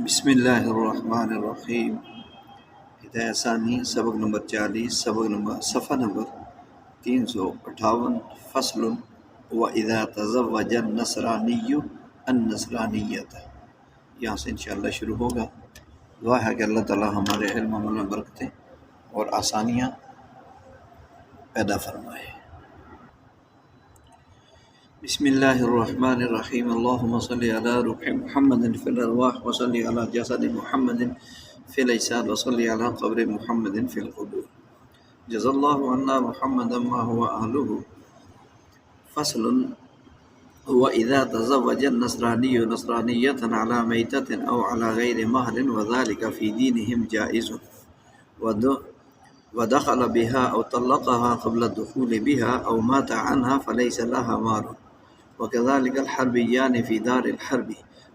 بسم اللہ الرحمن الرحیم۔ ہدایہ ثانی سبق نمبر 40، صفحہ نمبر 358، فصل وَإِذَا تَزَوَّجَ النَّصْرَانِيُّ النَّصْرَانِيَّةَ۔ یہاں سے انشاءاللہ شروع ہوگا۔ دعا ہے کہ اللہ تعالی ہمارے علم میں برکتیں اور آسانیاں پیدا فرمائے۔ بسم اللہ الرحمن الرحیم۔ اللہم صلی علی روح محمد فی الارواح وصلی علی جسد محمد فی الاجساد وصلی علی قبر محمد فی القبور، جزا اللہ عنا محمد ما هو اہلہ۔ فصل وَإِذَا تَزَوَّجَ النَّصْرَانِيُّ نَصْرَانِيَّةً عَلَى مَيْتَةٍ أَوْ عَلَى غَيْرِ مَهْرٍ وَذَلِكَ فِي دِينِهِمْ جَائِزٌ ودخل بها أو طلقها قبل الدخول بها أو مات عنها فليس لها مار، وكذلك الحربيان في دار الحرب،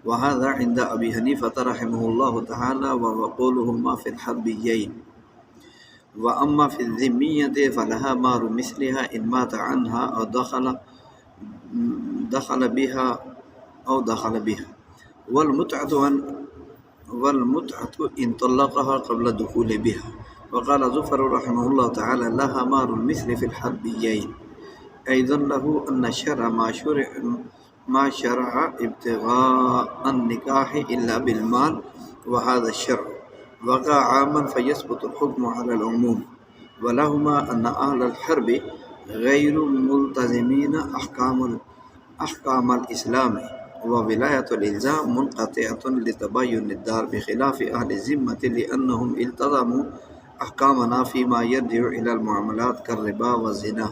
وهذا عند أبي حنيفة رحمه الله تعالى وقولهما في الحربيين. وأما في الذمية فلها مار مثلها إن مات عنها أو دخل بها والمتعة إن طلقها قبل الدخول بها. وقال ظفر رحمه الله تعالى لها مار المثل في الحربيين، أيضا له أن الشرع ما شرع ابتغاء النكاح إلا بالمال، وهذا الشرع وقع عاما فيثبت الحكم على العموم. ولهما أن أهل الحرب غير ملتزمين أحكام الإسلام، وولاية الإلزام منقطعة لتبين الدار، بخلاف أهل الذمة لأنهم التزموا أحكامنا فيما يرجع إلى المعاملات كالربا والزنا،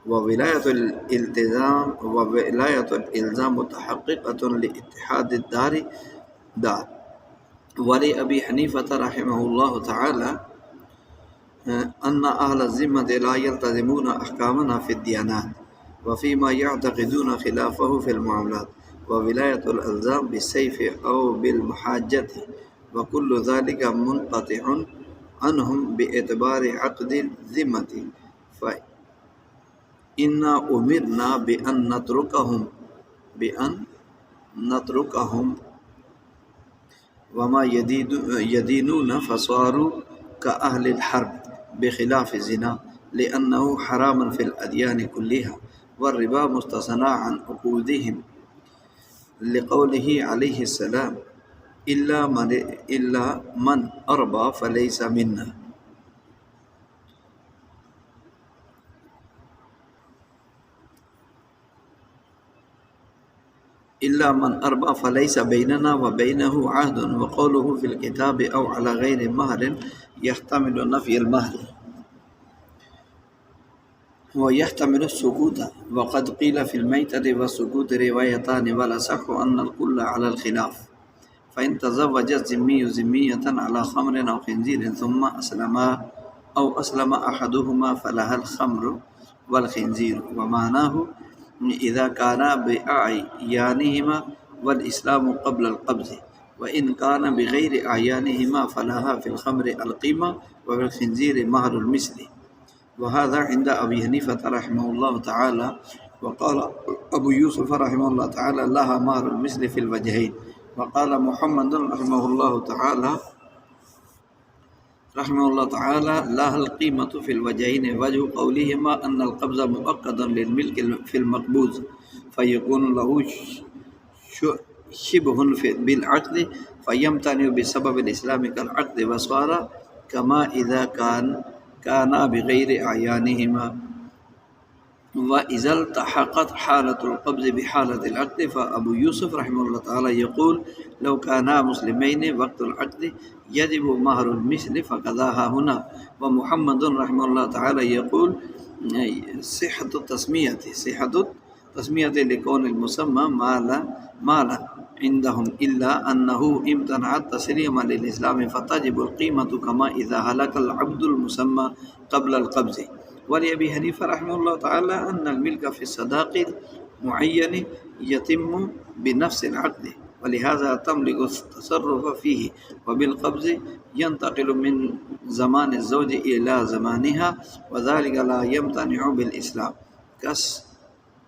وولاية الإلزام متحققة لاتحاد الدار. ولأبي حنيفة رحمه الله تعالى أن أهل الذمة لا يلتزمون أحكامنا في الديانات وفيما يعتقدون خلافه في المعاملات، وولاية الإلزام بالسيف أو بالمحاجة، وكل ذلك منقطع عنهم باعتبار عقد الذمة، فإنا أمرنا بأن نتركهم وما يدينون فصاروا كأهل الحرب، بخلاف الزنا لأنه حرام في الأديان كلها، والربا مستثنى عن عقودهم، لقوله عليه السلام إلا من أربى فليس منا. إلا من أربى فليس بيننا وبينه عهد، وقوله في الكتاب أو على غير مهر يحتمل نفي المهر ويحتمل السكوت، وقد قيل في الميتة والسكوت روايتان، والأصح أن الكل على الخلاف. فإن تزوج الذمي ذمية على خمر أو خنزير ثم أسلم أحدهما فلها الخمر والخنزير، ومعناه إذا كانا بأعيانهما والإسلام قبل القبض، وإن كان بغير أعيانهما فلها في الخمر القيمة وفي الخنزير مهر المثل. وهذا عند أبي حنيفة رحمه الله تعالى. وقال أبو يوسف رحمه الله تعالى لها مهر المثل في الوجهين. وقال محمد رحمه الله تعالى لها القيمة في الوجهين، وجه قولهما أن القبض مؤقت للملك في المقبوض فيكون له شبه بالعقد فيمتنع بسبب الإسلام كالعقد، وصار كما إذا كانا بغير أعيانهما. وإذا التحقت حالة القبض بحالة العقد فأبو يوسف رحمه الله تعالى يقول لو كانا مسلمين وقت العقد يجب مهر المثل فقضاها هنا. ومحمد رحمه الله تعالى يقول صحة التسمية لكون المسمى مالا عندهم، إلا أنه امتنع التسليم للإسلام فتجب القيمة كما إذا هلك العبد المسمى قبل القبض. ولأبي حنيفة رحمه الله تعالى أن الملك في الصداق المعين يتم بنفس العقد، ولهذا تملك التصرف فيه، وبالقبض ينتقل من زمان الزوج إلى زمانها، وذلك لا يمتنع بالإسلام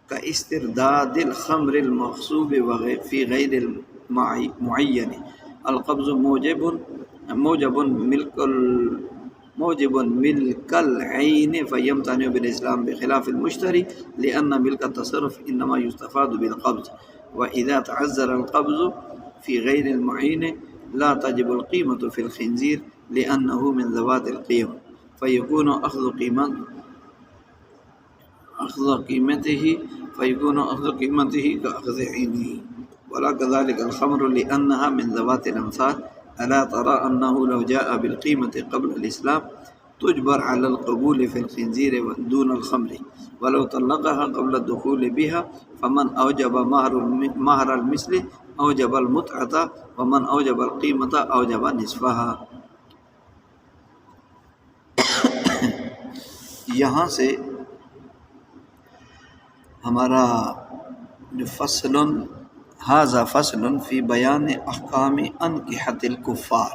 كاسترداد الخمر المغصوب في غير المعين، القبض موجب ملك العين فيمتنع بالإسلام بخلاف المشتري لأن ملك التصرف إنما يستفاد بالقبض وإذا تعذر القبض في غير المعين لا تجب القيمة في الخنزير لأنه من ذوات القيم فيكون أخذ قيمته كأخذ عينه ولا كذلك الخمر لأنها من ذوات الأمثال ألا ترى أنه لو جاء بالقيمة قبل الإسلام تجبر على القبول في الخنزير دون الخمر ولو طلقها قبل الدخول بها فمن أوجب مهر المثل أوجب المتعة ومن أوجب القيمة أوجب نصفها. یہاں سے ہمارا فصل ھذا فصل فی بیان احکام انکحۃ الکفار،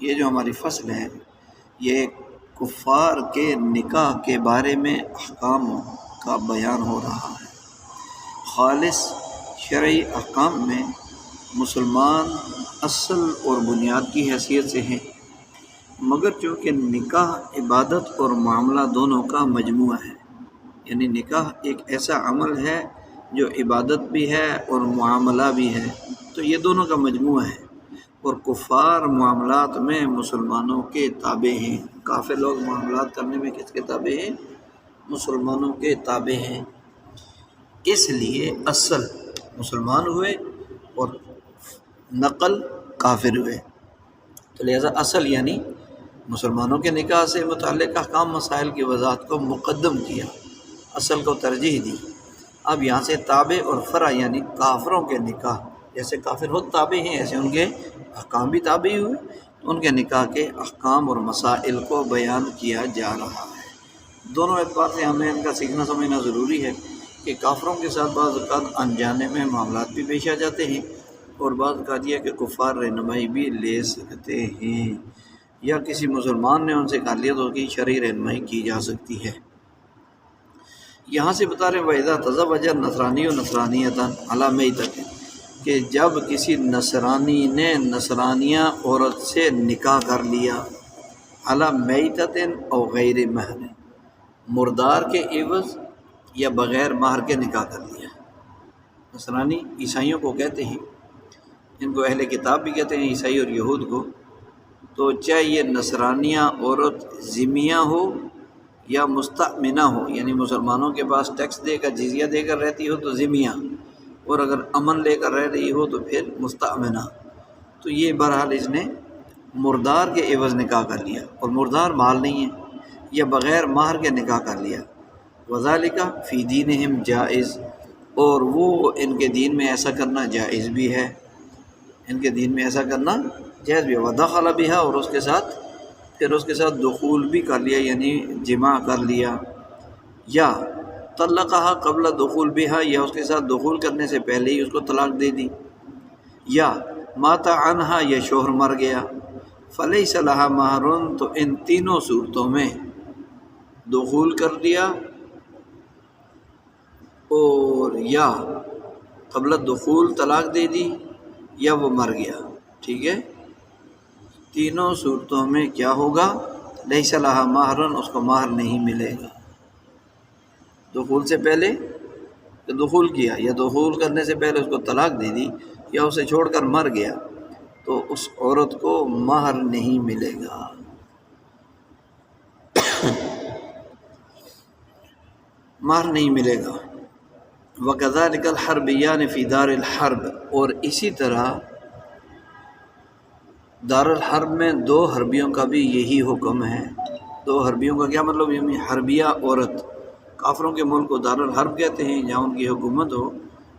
یہ جو ہماری فصل ہے یہ کفار کے نکاح کے بارے میں احکام کا بیان ہو رہا ہے. خالص شرعی احکام میں مسلمان اصل اور بنیاد کی حیثیت سے ہیں، مگر چونکہ نکاح عبادت اور معاملہ دونوں کا مجموعہ ہے، یعنی نکاح ایک ایسا عمل ہے جو عبادت بھی ہے اور معاملہ بھی ہے، تو یہ دونوں کا مجموعہ ہے. اور کفار معاملات میں مسلمانوں کے تابع ہیں. کافر لوگ معاملات کرنے میں کس کے تابع ہیں؟ مسلمانوں کے تابع ہیں. اس لیے اصل مسلمان ہوئے اور نقل کافر ہوئے، تو لہذا اصل یعنی مسلمانوں کے نکاح سے متعلق احکام مسائل کی وضاحت کو مقدم کیا، اصل کو ترجیح دی. اب یہاں سے تابع اور فرع یعنی کافروں کے نکاح، جیسے کافر خود تابع ہیں ایسے ان کے احکام بھی تابع ہوئے، تو ان کے نکاح کے احکام اور مسائل کو بیان کیا جا رہا ہے. دونوں اعتبار سے ہمیں ان کا سیکھنا سمجھنا ضروری ہے کہ کافروں کے ساتھ بعض اوقات انجانے میں معاملات بھی پیش آ جاتے ہیں، اور بعض اوقات یہ کہ کفار رہنمائی بھی لے سکتے ہیں، یا کسی مسلمان نے ان سے کر لیا تو اس کی شرعی رہنمائی کی جا سکتی ہے. یہاں سے بتا رہے ہیں وَإِذَا تَزَوَّجَ النَّصْرَانِيُّ نَصْرَانِيَّةً عَلَىٰ مَيْتَةٍ، کہ جب کسی نصرانی نے نصرانیہ عورت سے نکاح کر لیا، عَلَىٰ مَيْتَةٍ أَوْ غَيْرِ مَهْرٍ، مردار کے عوض یا بغیر مہر کے نکاح کر لیا. نصرانی عیسائیوں کو کہتے ہیں، ان کو اہل کتاب بھی کہتے ہیں، عیسائی اور یہود کو. تو چاہے یہ نصرانیہ عورت ذمیہ ہو یا مستأمنہ ہو، یعنی مسلمانوں کے پاس ٹیکس دے کر جزیہ دے کر رہتی ہو تو ذمیہ، اور اگر امن لے کر رہ رہی ہو تو پھر مستأمنہ. تو یہ بہرحال اس نے مردار کے عوض نکاح کر لیا، اور مردار مال نہیں ہے، یا بغیر مہر کے نکاح کر لیا. وَذَلِكَ فِي دِينِهِمْ جائز، اور وہ ان کے دین میں ایسا کرنا جائز بھی ہے، ان کے دین میں ایسا کرنا جائز بھی ہے. وَدَخَلَ بِهَا، اور اس کے ساتھ پھر اس کے ساتھ دخول بھی کر لیا، یعنی جماع کر لیا. یا طلقها قبل دخول بها، یا اس کے ساتھ دخول کرنے سے پہلے ہی اس کو طلاق دے دی. یا مات عنها، یا شوہر مر گیا. فلیس لها مہر، تو ان تینوں صورتوں میں دخول کر لیا اور یا قبل دخول طلاق دے دی یا وہ مر گیا، ٹھیک ہے، تینوں صورتوں میں کیا ہوگا؟ لیس لها مہر، اس کو مہر نہیں ملے گا. دخول سے پہلے دخول کیا، یا دخول کرنے سے پہلے اس کو طلاق دے دی، یا اسے چھوڑ کر مر گیا، تو اس عورت کو مہر نہیں ملے گا. مہر نہیں ملے گا. وَكَذَلِكَ الْحَرْبِيَّانِ فِي دَارِ الْحَرْبِ، اور اسی طرح دار الحرب میں دو حربیوں کا بھی یہی حکم ہے. دو حربیوں کا کیا مطلب؟ یعنی حربیہ عورت. کافروں کے ملک کو دار الحرب کہتے ہیں جہاں ان کی حکومت ہو،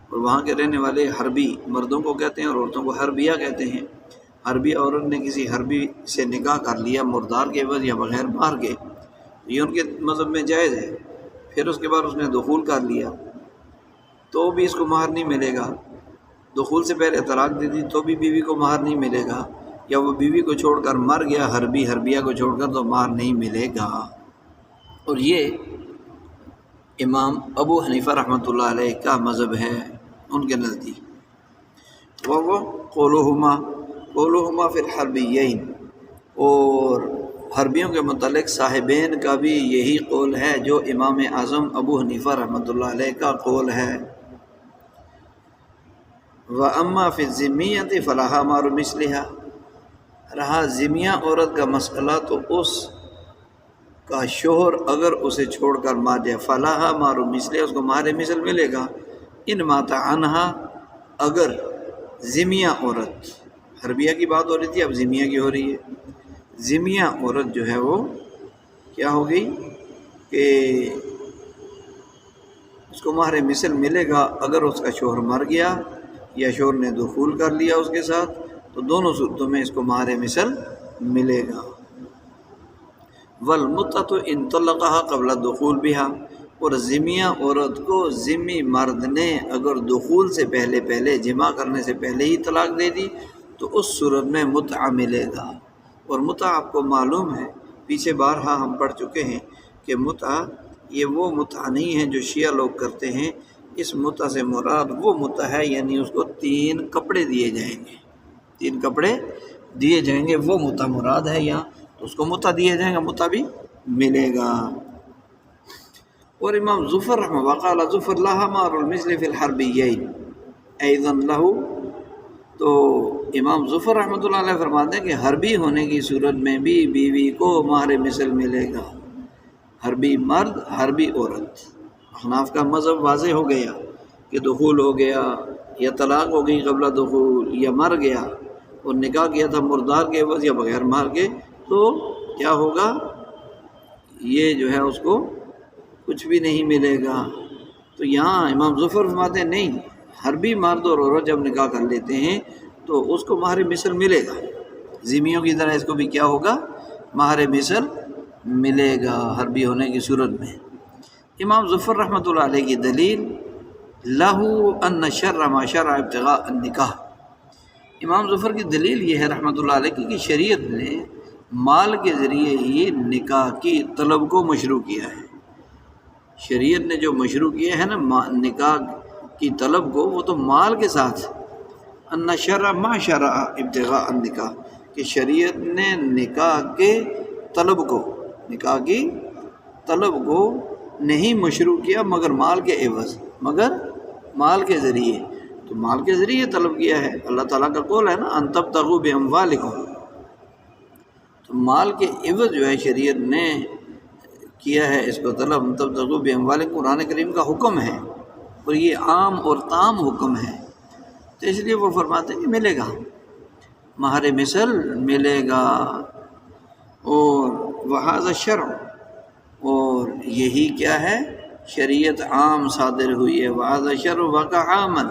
اور وہاں کے رہنے والے حربی مردوں کو کہتے ہیں اور عورتوں کو حربیہ کہتے ہیں. حربی عورت نے کسی حربی سے نکاح کر لیا مردار کے عوض یا بغیر مہر کے، یہ ان کے مذہب میں جائز ہے. پھر اس کے بعد اس نے دخول کر لیا تو بھی اس کو مہر نہیں ملے گا. دخول سے پہلے طلاق دے دی تو بھی بیوی کو مہر نہیں ملے گا، یا وہ بیوی کو چھوڑ کر مر گیا حربیہ کو چھوڑ کر، تو مہر نہیں ملے گا. اور یہ امام ابو حنیفہ رحمۃ اللہ علیہ کا مذہب ہے ان کے نزدیک. وہ قولہما فی الحربیین، اور حربیوں کے متعلق صاحبین کا بھی یہی قول ہے جو امام اعظم ابو حنیفہ رحمۃ اللہ علیہ کا قول ہے۔ وَأَمَّا فِي الذِّمِّيَّةِ فَلَهَا مَهْرُ مِثْلِهَا، رہا ذمیہ عورت کا مسئلہ تو اس کا شوہر اگر اسے چھوڑ کر مار جائے فَلَهَا مَهْرُ مِثْلِهَا، اس کو مہر مثل ملے گا، ان مات عنها، اگر ذمیہ عورت، حربیہ کی بات ہو رہی تھی اب ذمیہ کی ہو رہی ہے، ذمیہ عورت جو ہے وہ کیا ہو گئی کہ اس کو مہر مثل ملے گا اگر اس کا شوہر مر گیا یا شوہر نے دخول کر لیا اس کے ساتھ، تو دونوں صورتوں میں اس کو مہر مثل ملے گا۔ والمتعة ان طلقها قبل الدخول بها، اور ذمیہ عورت کو ذمی مرد نے اگر دخول سے پہلے جمع کرنے سے پہلے ہی طلاق دے دی تو اس صورت میں متعہ ملے گا۔ اور متعہ آپ کو معلوم ہے، پیچھے بارہا ہم پڑھ چکے ہیں کہ متعہ یہ وہ متعہ نہیں ہے جو شیعہ لوگ کرتے ہیں، اس متعہ سے مراد وہ متعہ ہے یعنی اس کو 3 کپڑے دیے جائیں گے، 3 کپڑے دیے جائیں گے، وہ متعہ مراد ہے یہاں، تو اس کو متعہ دیا جائے گا، متعہ بھی ملے گا۔ اور امام ظفر رحمہ وقال ظفر لها مہر المثل فی الحربیین ایضا لہ، تو امام ظفر رحمۃ اللہ علیہ فرماتے ہیں کہ حربی ہونے کی صورت میں بھی بیوی کو مہر مثل ملے گا، حربی مرد حربی عورت۔ احناف کا مذہب واضح ہو گیا کہ دخول ہو گیا یا طلاق ہو گئی قبل دخول یا مر گیا اور نکاح کیا تھا مردار کے عوض یا بغیر مہر کے، تو کیا ہوگا، یہ جو ہے اس کو کچھ بھی نہیں ملے گا۔ تو یہاں امام ظفر فرماتے ہیں نہیں، حربی مرد اور عورت جب نکاح کر لیتے ہیں تو اس کو مہر مثل ملے گا، ذمیوں کی طرح اس کو بھی کیا ہوگا، مہر مثل ملے گا حربی ہونے کی صورت میں۔ امام ظفر رحمۃ اللہ علیہ کی دلیل لہو ان شرع ما شرع ابتغاء النکاح، امام ظفر کی دلیل یہ ہے رحمۃ اللہ علیہ کی کہ شریعت نے مال کے ذریعے ہی نکاح کی طلب کو مشروع کیا ہے۔ شریعت نے جو مشروع کیا ہے نا نکاح کی طلب کو، وہ تو مال کے ساتھ، ان شرع ما شرع ابتغاء النکاح، کہ شریعت نے نکاح کے طلب کو، نکاح کی طلب کو نہیں مشروع کیا مگر مال کے عوض، مگر مال کے ذریعے، تو مال کے ذریعے طلب کیا ہے۔ اللہ تعالیٰ کا قول ہے نا ان تبتغوا باموالکم، تو مال کے عوض جو ہے شریعت نے کیا ہے اس کو طلب، ان تبتغوا باموالکم قرآن کریم کا حکم ہے اور یہ عام اور تام حکم ہے، تو اس لیے وہ فرماتے ہیں کہ ملے گا، مہر مثل ملے گا۔ اور وہذا شرع، اور یہی کیا ہے، شریعت عام صادر ہوئی ہے، وہذا شرع وقع عاما،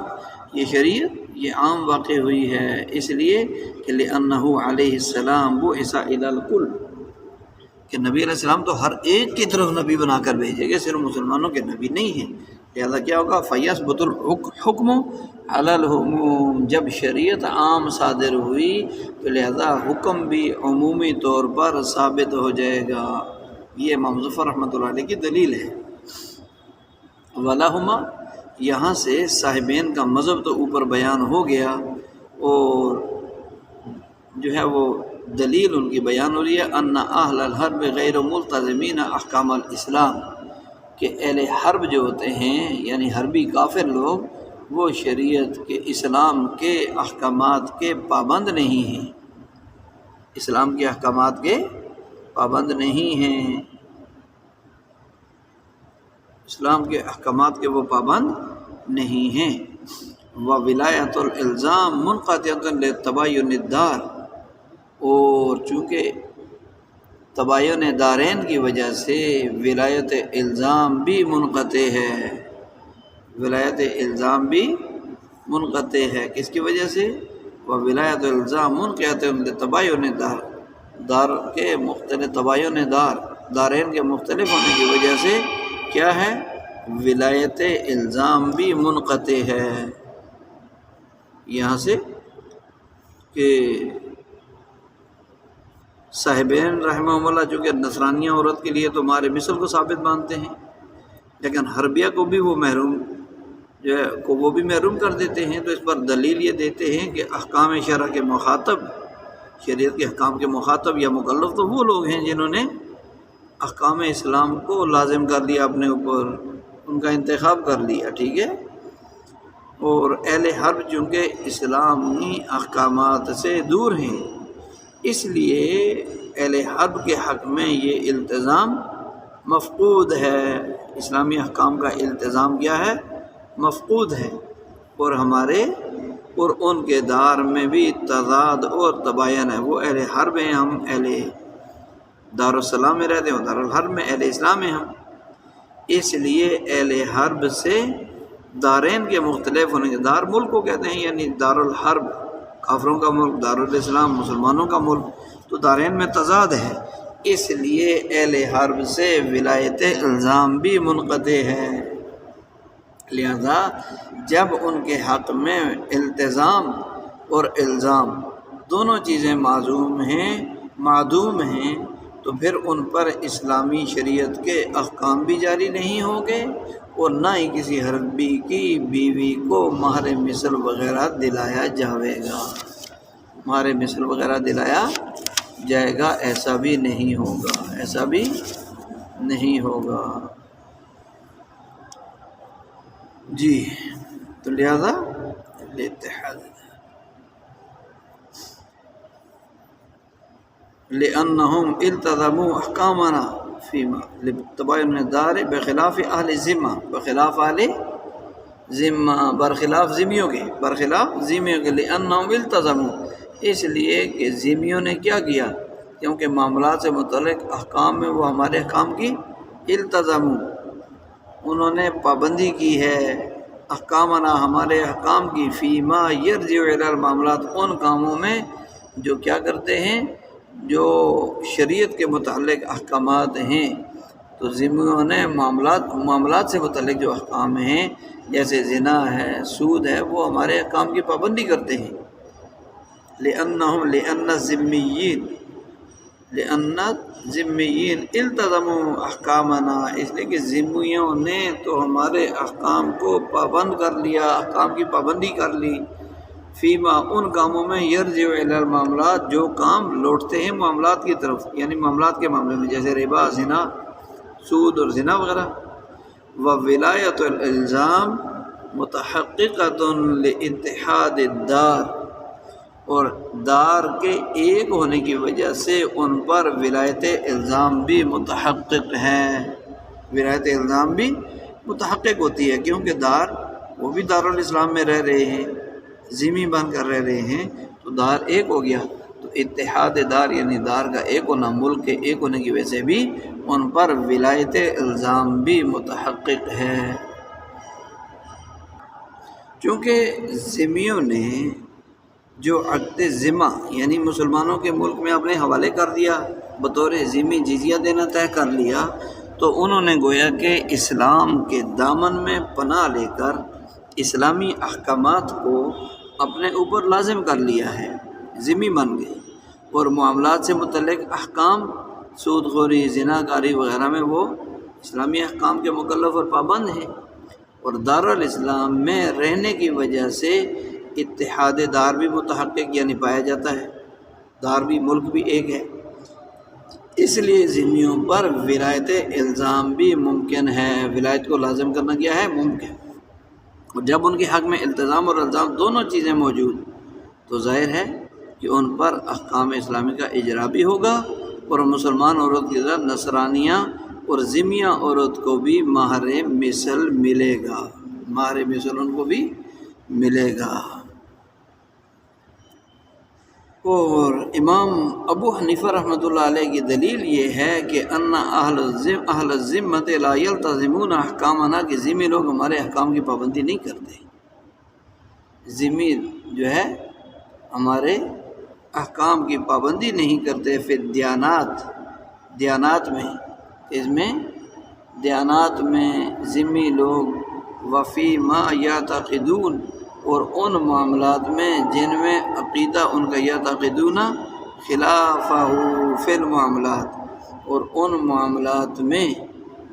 یہ شریعت یہ عام واقع ہوئی ہے، اس لیے کہ لأنہ علیہ السلام بعث الی الکل، کہ نبی علیہ السلام تو ہر ایک کی طرف نبی بنا کر بھیجے گئے، صرف مسلمانوں کے نبی نہیں ہیں، لہذا کیا ہوگا، فیثبت الحکم علی العموم، جب شریعت عام صادر ہوئی تو لہذا حکم بھی عمومی طور پر ثابت ہو جائے گا، یہ امام ظفر رحمۃ اللہ علیہ کی دلیل ہے۔ وَلَهُمَا، یہاں سے صاحبین کا مذہب تو اوپر بیان ہو گیا، اور جو ہے وہ دلیل ان کی بیان ہو رہی ہے، ان اہل الحرب غیر ملتزمین احکام الاسلام، کہ اہل حرب جو ہوتے ہیں یعنی حربی کافر لوگ، وہ شریعت کے اسلام کے احکامات کے پابند نہیں ہیں، اسلام کے احکامات کے پابند نہیں ہیں، اسلام کے احکامات کے وہ پابند نہیں ہیں۔ وولایت الالزام منقطعۃ لتباین الدار، اور چونکہ تباین دارین کی وجہ سے ولایت الزام بھی منقطع ہے، ولایت الزام بھی منقطع ہے، کس کی وجہ سے، وولایت الزام منقطع لتباین الدار، دار کے مختلف تباین دارین کے مختلف ہونے کی وجہ سے کیا ہے، ولایت الزام بھی منقطع ہے۔ یہاں سے کہ صاحبین رحمہ اللہ چونکہ نصرانیہ عورت کے لیے تو مہر مثل کو ثابت مانتے ہیں، لیکن حربیہ کو بھی وہ محروم جو ہے کو وہ بھی محروم کر دیتے ہیں۔ تو اس پر دلیل یہ دیتے ہیں کہ احکام شرع کے مخاطب، شریعت کے احکام کے مخاطب یا مکلف تو وہ لوگ ہیں جنہوں نے احکام اسلام کو لازم کر لیا اپنے اوپر، ان کا انتخاب کر لیا، ٹھیک ہے۔ اور اہل حرب چونکہ اسلامی احکامات سے دور ہیں، اس لیے اہل حرب کے حق میں یہ التزام مفقود ہے، اسلامی احکام کا التزام کیا ہے؟ مفقود ہے۔ اور ہمارے اور ان کے دار میں بھی تضاد اور تباین ہے۔ وہ اہل حرب ہیں، ہم اہل دارالسلام میں رہتے ہیں، دارالحرب میں اہل اسلام ہیں ہم، اس لیے اہل حرب سے دارین کے مختلف ہونے کے، دار ملک کو کہتے ہیں، یعنی دارالحرب کافروں کا ملک، دارالاسلام مسلمانوں کا ملک، تو دارین میں تضاد ہے، اس لیے اہل حرب سے ولایت الزام بھی منقطع ہے۔ لہذا جب ان کے حق میں التزام اور الزام دونوں چیزیں معدوم ہیں تو پھر ان پر اسلامی شریعت کے احکام بھی جاری نہیں ہوں گے، اور نہ ہی کسی حربی کی بیوی کو مہر مثل وغیرہ دلایا جائے گا، مہر مثل وغیرہ دلایا جائے گا، ایسا بھی نہیں ہوگا، ایسا بھی نہیں ہوگا۔ جی تو لہذا الاتحاد لأنهم التزموا احکامنا فیما تباین الدار بخلاف اہل ذمہ، بخلاف اہل ذمہ، برخلاف ذمیوں کے، برخلاف ذمیوں کے، لأنهم التزموا، اس لیے کہ ذمیوں نے کیا کیا، کیونکہ معاملات سے متعلق احکام میں وہ ہمارے احکام کی التزموا، انہوں نے پابندی کی ہے، احکامنا ہمارے احکام کی، فیما یرجع الی المعاملات، ان کاموں میں جو کیا کرتے ہیں، جو شریعت کے متعلق احکامات ہیں، تو ذمیوں نے معاملات سے متعلق جو احکام ہیں جیسے زنا ہے، سود ہے، وہ ہمارے احکام کی پابندی کرتے ہیں۔ لأن الذمیین التزموا احکامنا، اس لیے کہ ذمیوں نے تو ہمارے احکام کو پابند کر لیا، احکام کی پابندی کر لی، فیما ان کاموں میں یرجع الی المعاملات جو کام لوٹتے ہیں معاملات کی طرف، یعنی معاملات کے معاملے میں جیسے ربا، زنا، سود اور زنا وغیرہ۔ وولایت الالزام متحققۃ لاتحاد الدار، اور دار کے ایک ہونے کی وجہ سے ان پر ولایت الزام بھی متحقق ہے، ولایت الزام بھی متحقق ہوتی ہے، کیونکہ دار وہ بھی دارالاسلام میں رہ رہے ہیں، ذمی بن کر رہ رہے ہیں، تو دار ایک ہو گیا، تو اتحاد دار یعنی دار کا ایک ہونا، ملک کے ایک ہونے کی وجہ سے بھی ان پر ولایت الزام بھی متحقق ہے۔ چونکہ ذمیوں نے جو عقد ذمہ یعنی مسلمانوں کے ملک میں اپنے حوالے کر دیا، بطور ذمی جزیہ دینا طے کر لیا، تو انہوں نے گویا کہ اسلام کے دامن میں پناہ لے کر اسلامی احکامات کو اپنے اوپر لازم کر لیا ہے، ذمی بن گئے، اور معاملات سے متعلق احکام، سود خوری، زنا کاری وغیرہ میں وہ اسلامی احکام کے مکلف اور پابند ہیں، اور دارالاسلام میں رہنے کی وجہ سے اتحاد دار بھی متحقق یعنی پایا جاتا ہے، دار بھی ملک بھی ایک ہے، اس لیے ذمیوں پر ولایت الزام بھی ممکن ہے، ولایت کو لازم کرنا کیا ہے، ممکن۔ اور جب ان کے حق میں التزام اور الزام دونوں چیزیں موجود تو ظاہر ہے کہ ان پر احکام اسلامی کا اجرا بھی ہوگا، اور مسلمان عورت کی طرح نصرانیہ اور ذمیہ عورت کو بھی مہر مثل ملے گا، مہر مثل ان کو بھی ملے گا۔ اور امام ابو حنیفہ رحمۃ اللہ علیہ کی دلیل یہ ہے کہ ان اہل الذمۃ لا یلتزمون احکامنا، کہ ذمی لوگ ہمارے احکام کی پابندی نہیں کرتے، ذمی جو ہے ہمارے احکام کی پابندی نہیں کرتے، پھر دیانات میں، اس میں دیانات میں ذمی لوگ، وفی ما یعتقدون، اور ان معاملات میں جن میں عقیدہ ان کا یعتقدون خلافہ فی المعاملات، اور ان معاملات میں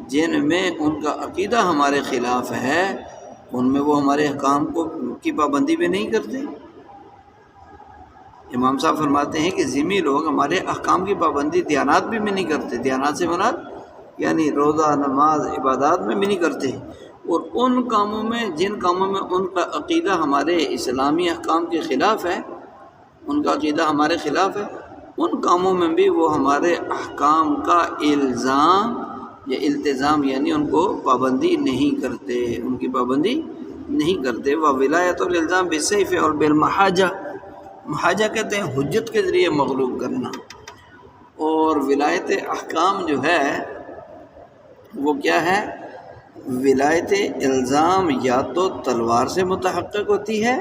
جن میں ان کا عقیدہ ہمارے خلاف ہے، ان میں وہ ہمارے احکام کی پابندی بھی نہیں کرتے۔ امام صاحب فرماتے ہیں کہ ذمی لوگ ہمارے احکام کی پابندی دیانات بھی نہیں کرتے، دیانات سے مراد یعنی روزہ، نماز، عبادات میں بھی نہیں کرتے، اور ان کاموں میں جن کاموں میں ان کا عقیدہ ہمارے اسلامی احکام کے خلاف ہے، ان کا عقیدہ ہمارے خلاف ہے، ان کاموں میں بھی وہ ہمارے احکام کا الزام یا التزام یعنی ان کو پابندی نہیں کرتے، ان کی پابندی نہیں کرتے۔ وولایت الالزام بالسیف اور بالمحاجہ، محاجہ کہتے ہیں حجت کے ذریعے مغلوب کرنا، اور ولایت احکام جو ہے وہ کیا ہے؟ ولایت الزام یا تو تلوار سے متحقق ہوتی ہے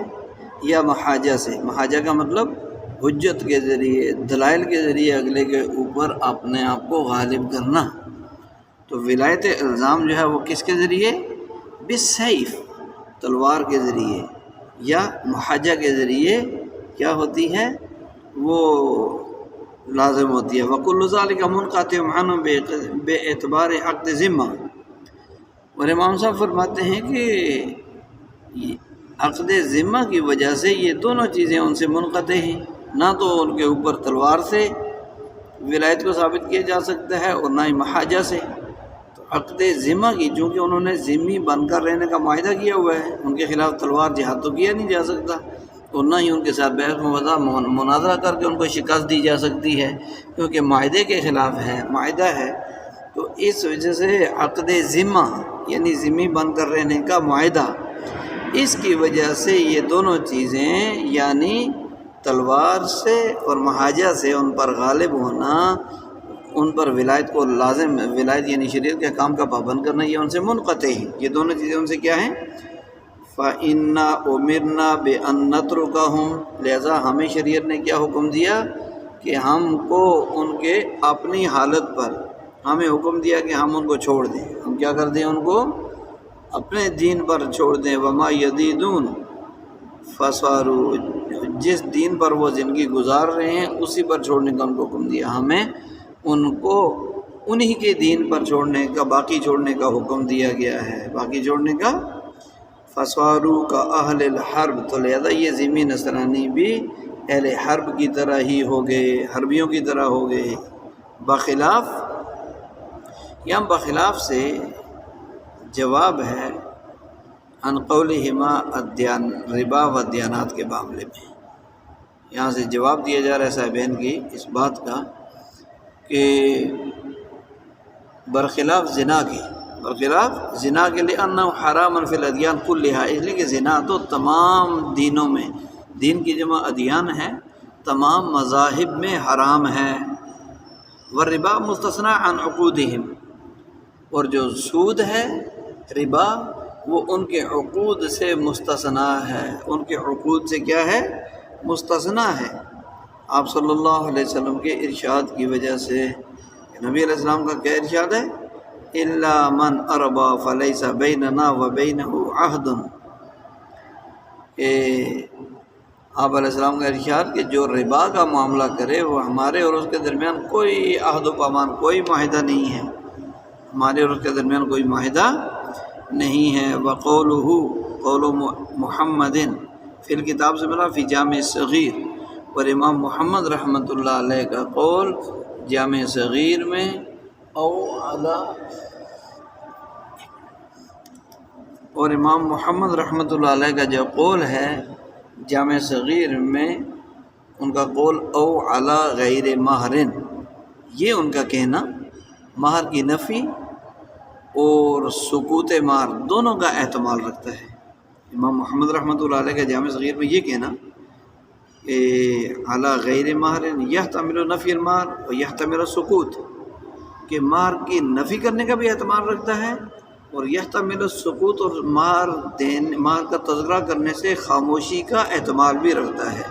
یا محاجہ سے۔ محاجہ کا مطلب حجت کے ذریعے، دلائل کے ذریعے اگلے کے اوپر اپنے آپ کو غالب کرنا۔ تو ولایت الزام جو ہے وہ کس کے ذریعے؟ بالسیف، تلوار کے ذریعے، یا محاجہ کے ذریعے کیا ہوتی ہے؟ وہ لازم ہوتی ہے۔ وَكُلُّ ذَلِكَ مُنْقَطِعٌ عَنْهُ بِاعْتِبَارِ عقد ذمہ۔ اور امام صاحب فرماتے ہیں کہ عقد ذمہ کی وجہ سے یہ دونوں چیزیں ان سے منقطع ہیں، نہ تو ان کے اوپر تلوار سے ولایت کو ثابت کیا جا سکتا ہے اور نہ ہی محاجہ سے۔ تو عقد ذمہ کی چونکہ انہوں نے ذمی بن کر رہنے کا معاہدہ کیا ہوا ہے، ان کے خلاف تلوار جہاد تو کیا نہیں جا سکتا، اور نہ ہی ان کے ساتھ بحث مناظرہ کر کے ان کو شکست دی جا سکتی ہے، کیونکہ معاہدے کے خلاف ہے، معاہدہ ہے۔ تو اس وجہ سے عقد ذمہ یعنی ذمی بن کر رہنے کا معاہدہ، اس کی وجہ سے یہ دونوں چیزیں یعنی تلوار سے اور محاجہ سے ان پر غالب ہونا، ان پر ولایت کو لازم، ولایت یعنی شریعت کے احکام کا پابند کرنا، یہ ان سے منقطع ہیں، یہ دونوں چیزیں ان سے کیا ہیں؟ فَإِنَّا أُمِرْنَا بِأَن نَتْرُكَهُمْ، لہذا ہمیں شریعت نے کیا حکم دیا کہ ہم کو ان کے اپنی حالت پر، ہمیں حکم دیا کہ ہم ان کو چھوڑ دیں، ہم کیا کر دیں؟ ان کو اپنے دین پر چھوڑ دیں۔ وَمَا يَدِيدُونَ فَصَارُوا، جس دین پر وہ زندگی گزار رہے ہیں اسی پر چھوڑنے کا ان کو حکم دیا، ہمیں ان کو انہی کے دین پر چھوڑنے کا، باقی چھوڑنے کا حکم دیا گیا ہے، باقی چھوڑنے کا۔ فَصَارُوا كَأَهْلِ الْحَرْبِ، تو لہذا یہ ذمی نصرانی بھی اہل حرب کی طرح ہی ہو گئے، حربیوں کی طرح ہو گئے۔ بخلاف، یہاں بخلاف سے جواب ہے عن قولہما ربا و دیانات کے معاملے میں، یہاں سے جواب دیا جا رہا ہے صاحبین کی اس بات کا کہ برخلاف زنا کے، برخلاف زنا کے لیے انہ حرام فی الادیان کلہا، اس لیے کہ زنا تو تمام دینوں میں، دین کی جمع ادیان ہے، تمام مذاہب میں حرام ہے۔ والربا مستثنی عن عقودہم، اور جو سود ہے ربا وہ ان کے عقود سے مستثنا ہے، ان کے عقود سے کیا ہے؟ مستثنا ہے۔ آپ صلی اللہ علیہ وسلم کے ارشاد کی وجہ سے، نبی علیہ السلام کا کیا ارشاد ہے؟ الا من اربا فلیس بیننا وبینہ عہد، کہ آپ علیہ السلام کا ارشاد کہ جو ربا کا معاملہ کرے وہ ہمارے اور اس کے درمیان کوئی عہد و پیمان، کوئی معاہدہ نہیں ہے، ہمارے اور اس کے درمیان کوئی معاہدہ نہیں ہے۔ وقولہ، قول محمد فی الکتاب سے ملا فی جامع صغیر، اور امام محمد رحمۃ اللہ علیہ کا قول جامع صغیر میں، اور امام محمد رحمۃ اللہ علیہ کا جو قول ہے جامع صغیر میں، ان کا قول او علی غیر مہر، یہ ان کا کہنا مہر کی نفی اور سکوت مہر دونوں کا احتمال رکھتا ہے۔ امام محمد رحمۃ اللہ علیہ کا جامع صغیر میں یہ کہنا کہ علی غیر مہر یحتمل نفی المہر و یحتمل السکوت، کہ مہر کی نفی کرنے کا بھی احتمال رکھتا ہے اور یحتمل السکوت، اور مہر کا تذکرہ کرنے سے خاموشی کا احتمال بھی رکھتا ہے۔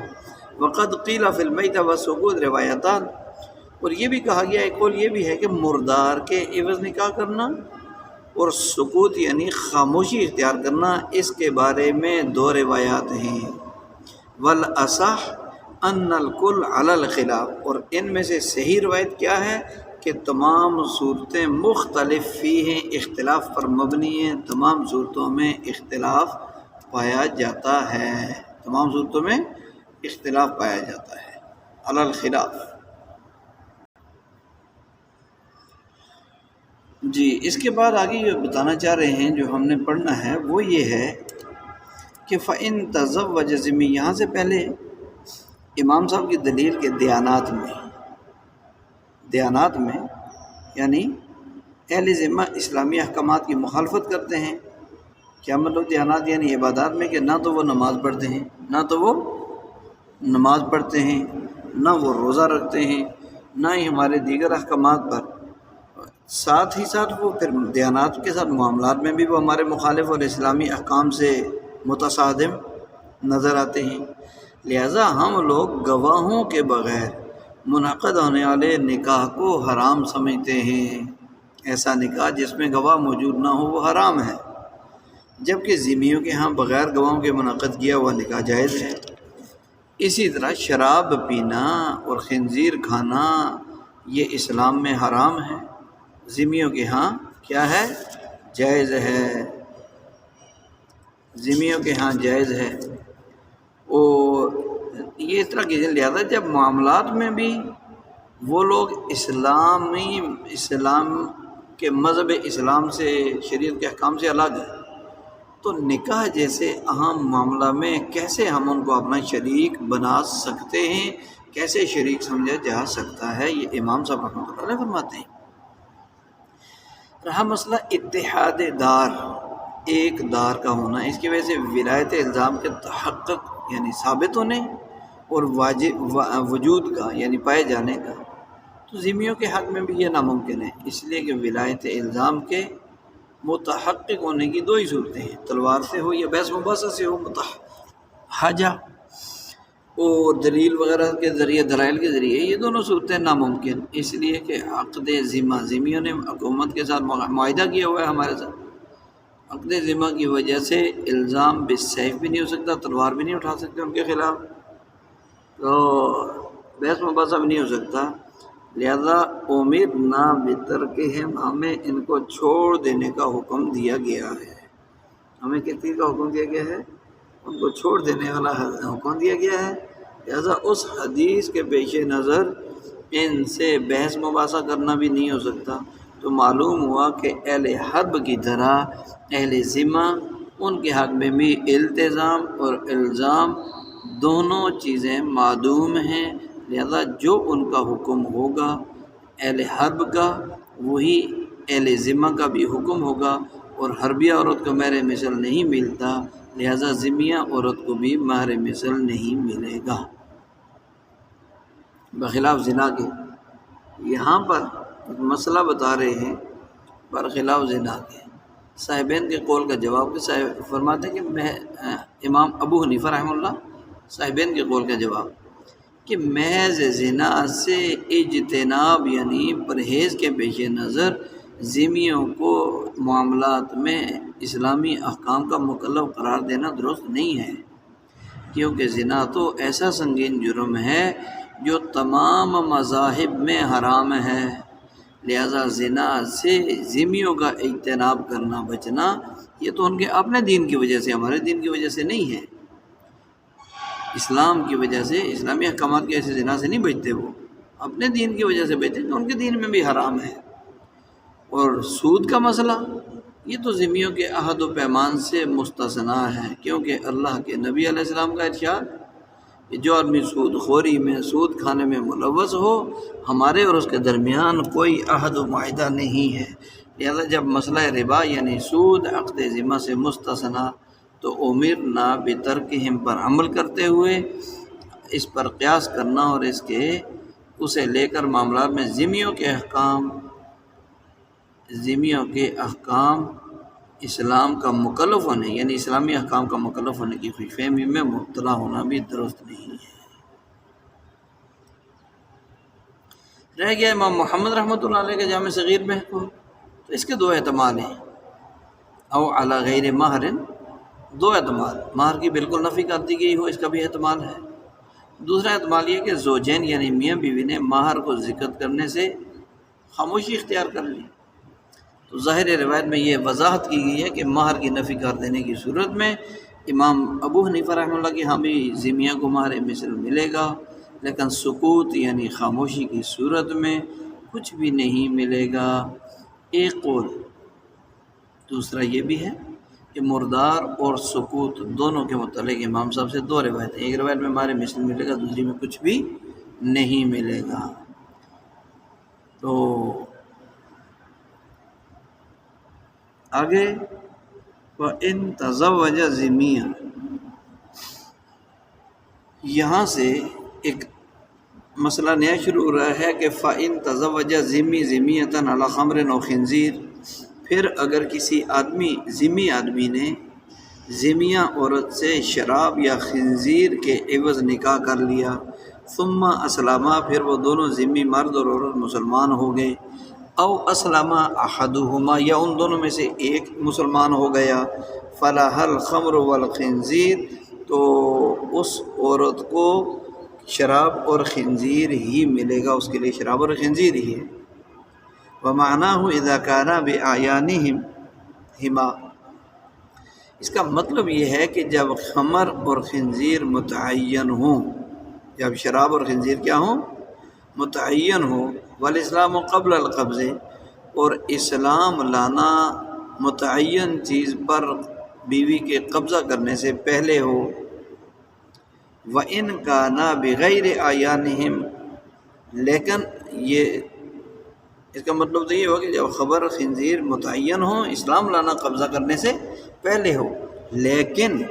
وقد قیل فی المیت والسکوت روایتان، اور یہ بھی کہا گیا، ایک قول یہ بھی ہے کہ مردار کے عوض نکاح کرنا اور سکوت یعنی خاموشی اختیار کرنا، اس کے بارے میں دو روایات ہیں۔ والاصح ان الکل علی الخلاف، اور ان میں سے صحیح روایت کیا ہے؟ کہ تمام صورتیں مختلف فی ہیں، اختلاف پر مبنی ہیں، تمام صورتوں میں اختلاف پایا جاتا ہے، تمام صورتوں میں اختلاف پایا جاتا ہے، علی الخلاف۔ جی اس کے بعد آگے یہ بتانا چاہ رہے ہیں جو ہم نے پڑھنا ہے وہ یہ ہے کہ فَإِن تَزَوَّجَ ذِمِّ، یہاں سے پہلے امام صاحب کی دلیل کے دیانات میں یعنی اہل ذمہ اسلامی احکامات کی مخالفت کرتے ہیں۔ کیا مطلب دیانات؟ یعنی عبادات میں کہ نہ تو وہ نماز پڑھتے ہیں، نہ وہ روزہ رکھتے ہیں، نہ ہی ہمارے دیگر احکامات پر، ساتھ ہی ساتھ وہ پھر دیانات کے ساتھ معاملات میں بھی وہ ہمارے مخالف اور اسلامی احکام سے متصادم نظر آتے ہیں۔ لہذا ہم لوگ گواہوں کے بغیر منعقد ہونے والے نکاح کو حرام سمجھتے ہیں۔ ایسا نکاح جس میں گواہ موجود نہ ہو وہ حرام ہے، جبکہ ذمیوں کے ہاں بغیر گواہوں کے منعقد کیا ہوا نکاح جائز ہے۔ اسی طرح شراب پینا اور خنزیر کھانا یہ اسلام میں حرام ہے، ذمیوں کے ہاں کیا ہے؟ جائز ہے، ذمیوں کے ہاں جائز ہے۔ اور یہ اس طرح کی لہٰذا جب معاملات میں بھی وہ لوگ اسلام کے مذہب اسلام سے، شریعت کے احکام سے الگ ہے، تو نکاح جیسے اہم معاملہ میں کیسے ہم ان کو اپنا شریک بنا سکتے ہیں، کیسے شریک سمجھا جا سکتا ہے؟ یہ امام صاحب رحمۃ اللہ علیہ فرماتے ہیں۔ رہا مسئلہ اتحاد دار، ایک دار کا ہونا، اس کی وجہ سے ولایت الزام کے تحقق یعنی ثابت ہونے اور وجود کا یعنی پائے جانے کا، تو ذمیوں کے حق میں بھی یہ ناممکن ہے، اس لیے کہ ولایت الزام کے متحقق ہونے کی دو ہی صورتیں ہیں، تلوار سے ہو یا بحث مباحثہ سے ہو، متحجہ اور دلیل وغیرہ کے ذریعے، دلائل کے ذریعے، یہ دونوں صورتیں ناممکن، اس لیے کہ عقد ذمہ، ذمیوں نے حکومت کے ساتھ معاہدہ کیا ہوا ہے ہمارے ساتھ، عقد ذمہ کی وجہ سے الزام بالسیف بھی نہیں ہو سکتا، تلوار بھی نہیں اٹھا سکتے ان کے خلاف، تو بحث مباحثہ بھی نہیں ہو سکتا۔ لہذا امرنا بترکہم، ہمیں ان کو چھوڑ دینے کا حکم دیا گیا ہے، ہمیں کتنی کا حکم دیا گیا ہے؟ ان کو چھوڑ دینے والا حکم دیا گیا ہے۔ لہذا اس حدیث کے پیش نظر ان سے بحث مباحثہ کرنا بھی نہیں ہو سکتا، تو معلوم ہوا کہ اہل حرب کی طرح اہل ذمہ ان کے حق میں بھی التزام اور الزام دونوں چیزیں معدوم ہیں، لہذا جو ان کا حکم ہوگا اہل حرب کا وہی اہل ذمہ کا بھی حکم ہوگا، اور حربیہ عورت کو مہر مثل نہیں ملتا، لہذا ذمیہ عورت کو بھی مہر مثل نہیں ملے گا، بخلاف زنا کے۔ یہاں پر مسئلہ بتا رہے ہیں برخلاف زنا کے، صاحبین کے قول کا جواب کہ فرماتے ہیں کہ امام ابو حنیفہ رحمہ اللہ صاحبین کے قول کا جواب کہ محض زنا سے اجتناب یعنی پرہیز کے پیش نظر ذمیوں کو معاملات میں اسلامی احکام کا مکلف قرار دینا درست نہیں ہے، کیونکہ زنا تو ایسا سنگین جرم ہے جو تمام مذاہب میں حرام ہے، لہذا زنا سے ذمیوں کا اجتناب کرنا، بچنا، یہ تو ان کے اپنے دین کی وجہ سے، ہمارے دین کی وجہ سے نہیں ہے، اسلام کی وجہ سے، اسلامی احکامات کی وجہ سے زنا سے نہیں بچتے، وہ اپنے دین کی وجہ سے بچتے تو ان کے دین میں بھی حرام ہے۔ اور سود کا مسئلہ یہ تو ذمیوں کے عہد و پیمان سے مستثنا ہے، کیونکہ اللہ کے نبی علیہ السلام کا ارشاد کہ جو آدمی سود خوری میں، سود کھانے میں ملوث ہو، ہمارے اور اس کے درمیان کوئی عہد و معاہدہ نہیں ہے، لہذا جب مسئلہ ربا یعنی سود عقد ذمہ سے مستثنا، تو امرنا بترکہم پر عمل کرتے ہوئے اس پر قیاس کرنا اور اسے لے کر معاملات میں ذمیوں کے احکام اسلام کا مکلف ہونے یعنی اسلامی احکام کا مکلف ہونے کی خوش فہمی میں مبتلا ہونا بھی درست نہیں ہے۔ رہ گیا امام محمد رحمۃ اللہ علیہ کے جامع صغیر میں، تو اس کے دو احتمال ہیں، او علی غیر مہر، دو احتمال، مہر کی بالکل نفی کر دی گئی ہو، اس کا بھی احتمال ہے۔ دوسرا احتمال یہ کہ زوجین یعنی میاں بیوی نے مہر کو ذکر کرنے سے خاموشی اختیار کر لی۔ تو ظاہر روایت میں یہ وضاحت کی گئی ہے کہ مہر کی نفی کر دینے کی صورت میں امام ابو حنیفہ رحمہ اللہ کے ہاں بھی ذمیہ کو مہر مثل ملے گا، لیکن سکوت یعنی خاموشی کی صورت میں کچھ بھی نہیں ملے گا، ایک قول۔ دوسرا یہ بھی ہے کہ مردار اور سکوت دونوں کے متعلق امام صاحب سے دو روایت ہیں، ایک روایت میں مہر مثل ملے گا، دوسری میں کچھ بھی نہیں ملے گا۔ تو آگے وَإِن تَزَوَّجَ ذِمِّيًّا، یہاں سے ایک مسئلہ نیا شروع ہو رہا ہے کہ فَإِن تَزَوَّجَ ذِمِّي ذِمِّيَّةً عَلَى خَمْرٍ أَوْ خِنزِيرٍ، پھر اگر کسی ذمی آدمی نے ذمیہ عورت سے شراب یا خنزیر کے عوض نکاح کر لیا، ثم اسلما، پھر وہ دونوں ذمی مرد اور عورت مسلمان ہو گئے، او اسلم احدہما، یا ان دونوں میں سے ایک مسلمان ہو گیا، فلاح الخمر والخنزیر، تو اس عورت کو شراب اور خنزیر ہی ملے گا، اس کے لیے شراب اور خنزیر ہی ہے۔ ومعناہ اذا کانا بأعیانہما، اس کا مطلب یہ ہے کہ جب خمر اور خنزیر متعین ہوں، جب شراب اور خنزیر کیا ہوں؟ متعین ہوں، والاسلام قبل القبض، اور اسلام لانا متعین چیز پر بیوی کے قبضہ کرنے سے پہلے ہو۔ وَإِن كَانَا بِغَيْرِ أَعْيَانِهِمْ، لیکن یہ اس کا مطلب تو یہ ہو کہ جب خمر خنزیر متعین ہوں، اسلام لانا قبضہ کرنے سے پہلے ہو، لیکن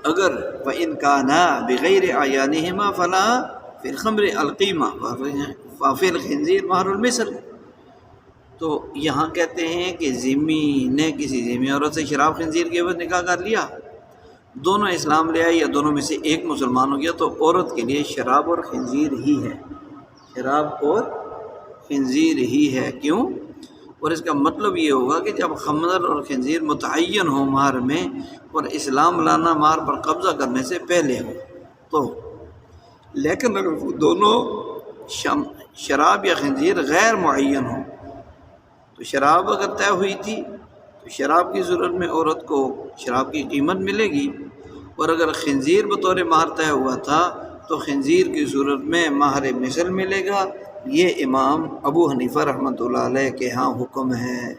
اگر وَإِن كَانَا بِغَيْرِ أَعْيَانِهِمَا فَلَا فِي الْخَمْرِ الْقِيمَةُ وَفِي الْخِنزِيرِ مَهْرُ الْمِثْلِ، تو یہاں کہتے ہیں کہ ذمی نے کسی ذمی عورت سے شراب خنزیر کے عوض نکاح کر لیا، دونوں اسلام لے آئے یا دونوں میں سے ایک مسلمان ہو گیا، تو عورت کے لیے شراب اور خنزیر ہی ہے، شراب اور خنزیر ہی ہے۔ کیوں؟ اور اس کا مطلب یہ ہوگا کہ جب خمر اور خنزیر متعین ہو مہر میں، اور اسلام لانا مہر پر قبضہ کرنے سے پہلے ہو تو، لیکن اگر وہ دونوں شراب یا خنزیر غیر معین ہوں، تو شراب اگر طے ہوئی تھی تو شراب کی صورت میں عورت کو شراب کی قیمت ملے گی، اور اگر خنزیر بطور مہر طے ہوا تھا تو خنزیر کی صورت میں مہر مثل ملے گا۔ یہ امام ابو حنیفہ رحمۃ اللہ علیہ کے ہاں حکم ہے۔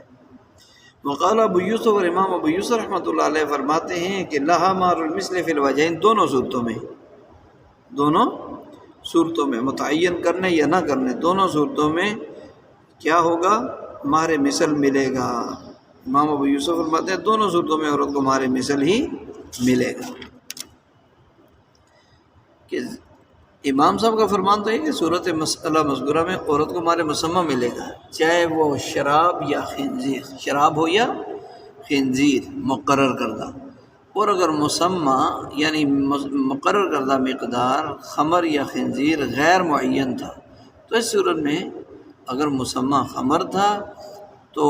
وقال ابو یوسف، اور امام ابو یوسف رحمۃ اللہ علیہ فرماتے ہیں کہ لہا مہر المثل فی الوجہین، دونوں صورتوں میں متعین کرنے یا نہ کرنے، دونوں صورتوں میں کیا ہوگا؟ مہر مثل ملے گا۔ امام ابو یوسف فرماتے ہیں دونوں صورتوں میں عورت کو مہر مثل ہی ملے گا۔ کہ امام صاحب کا فرمان تو ہے کہ صورت مسئلہ مذکورہ میں عورت کو مہر مسمہ ملے گا، چاہے وہ شراب یا خنزیر، شراب ہو یا خنزیر مقرر کردہ، اور اگر مسمہ یعنی مقرر کردہ مقدار خمر یا خنزیر غیر معین تھا، تو اس صورت میں اگر مسمہ خمر تھا تو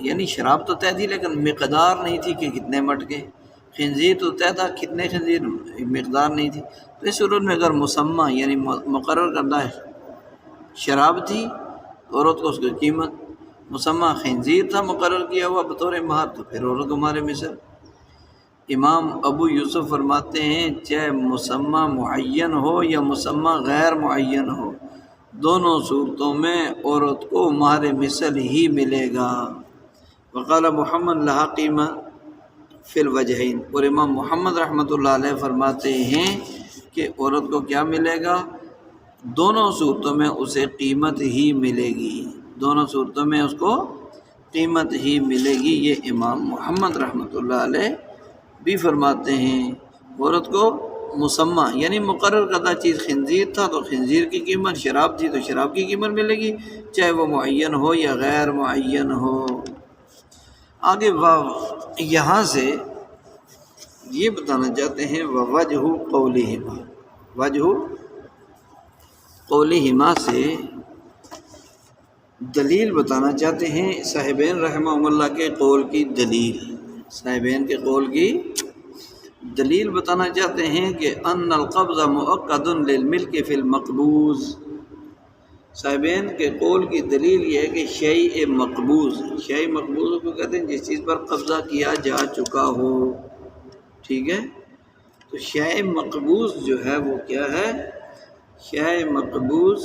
یعنی شراب تو طے تھی لیکن مقدار نہیں تھی کہ کتنے مٹکے، خنزیر تو طے تھا کتنے خنزیر، مقدار نہیں تھی، تو اس صورت میں اگر مسمہ یعنی مقرر کردہ شراب تھی تو عورت کو اس کی قیمت، مسمہ خنزیر تھا مقرر کیا ہوا بطور مہر، تو پھر عورت کو مہر مثل۔ امام ابو یوسف فرماتے ہیں چاہے مسمہ معین ہو یا مسمہ غیر معین ہو، دونوں صورتوں میں عورت کو مہر مثل ہی ملے گا۔ وقال محمد لہا قیمہ فی الوجہین، اور امام محمد رحمۃ اللہ علیہ فرماتے ہیں کہ عورت کو کیا ملے گا؟ دونوں صورتوں میں اسے قیمت ہی ملے گی، دونوں صورتوں میں اس کو قیمت ہی ملے گی۔ یہ امام محمد رحمۃ اللہ علیہ بھی فرماتے ہیں عورت کو مسمہ یعنی مقرر کردہ چیز خنزیر تھا تو خنزیر کی قیمت، شراب تھی تو شراب کی قیمت ملے گی، چاہے وہ معین ہو یا غیر معین ہو۔ آگے یہاں سے یہ بتانا چاہتے ہیں وجہ قولہما، وجہ قولہما سے دلیل بتانا چاہتے ہیں صاحبین رحمہ اللہ کے قول کی دلیل، صاحبین کے قول کی دلیل بتانا چاہتے ہیں کہ ان القبض مؤکد للملک فی المقبوض، صاحبین کے قول کی دلیل یہ ہے کہ شیء مقبوض، شیء مقبوض کو کہتے ہیں جس چیز پر قبضہ کیا جا چکا ہو، ٹھیک ہے؟ تو شیء مقبوض جو ہے وہ کیا ہے؟ شیء مقبوض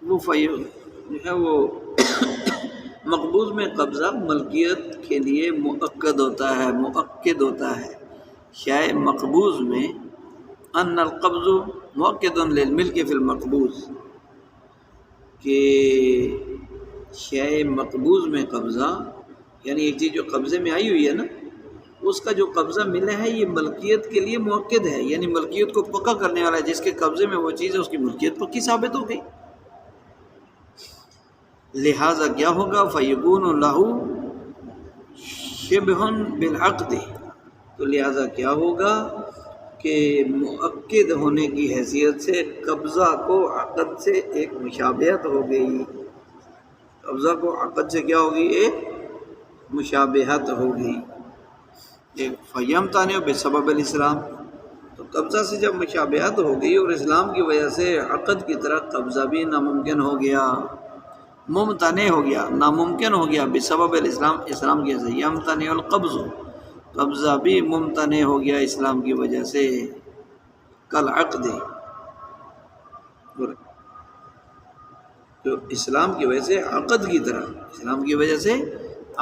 وہ جو ہے وہ مقبوض میں قبضہ ملکیت کے لیے مؤکد ہوتا ہے، مؤکد ہوتا ہے۔ شیء مقبوض میں ان القبض مؤکد للملک فی المقبوض، کہ شیء مقبوض میں قبضہ یعنی ایک چیز جو قبضے میں آئی ہوئی ہے نا، اس کا جو قبضہ ملا ہے یہ ملکیت کے لیے مؤکد ہے، یعنی ملکیت کو پکا کرنے والا ہے۔ جس کے قبضے میں وہ چیز ہے اس کی ملکیت پکی ثابت ہو گئی، لہذا کیا ہوگا؟ فَيَكُونُ لَهُ شِبْهٌ بِالْعَقْدِ، تو لہذا کیا ہوگا کہ مؤکد ہونے کی حیثیت سے قبضہ کو عقد سے ایک مشابہت ہو گئی، قبضہ کو عقد سے کیا ہوگی؟ ایک مشابہت ہو گئی، ایک فَيَمْتَنِعُ بِسَبَبِ الْإِسْلَامِ، تو قبضہ سے جب مشابہت ہو گئی اور اسلام کی وجہ سے عقد کی طرح قبضہ بھی ناممکن ہو گیا، ممتنع ہو گیا، ناممکن ہو گیا، بسبب الاسلام، اسلام کی وجہ سے، یمتنع القبض، قبضہ بھی ممتنع ہو گیا اسلام کی وجہ سے، کالعقد، جو اسلام کی وجہ سے عقد کی طرح، اسلام کی وجہ سے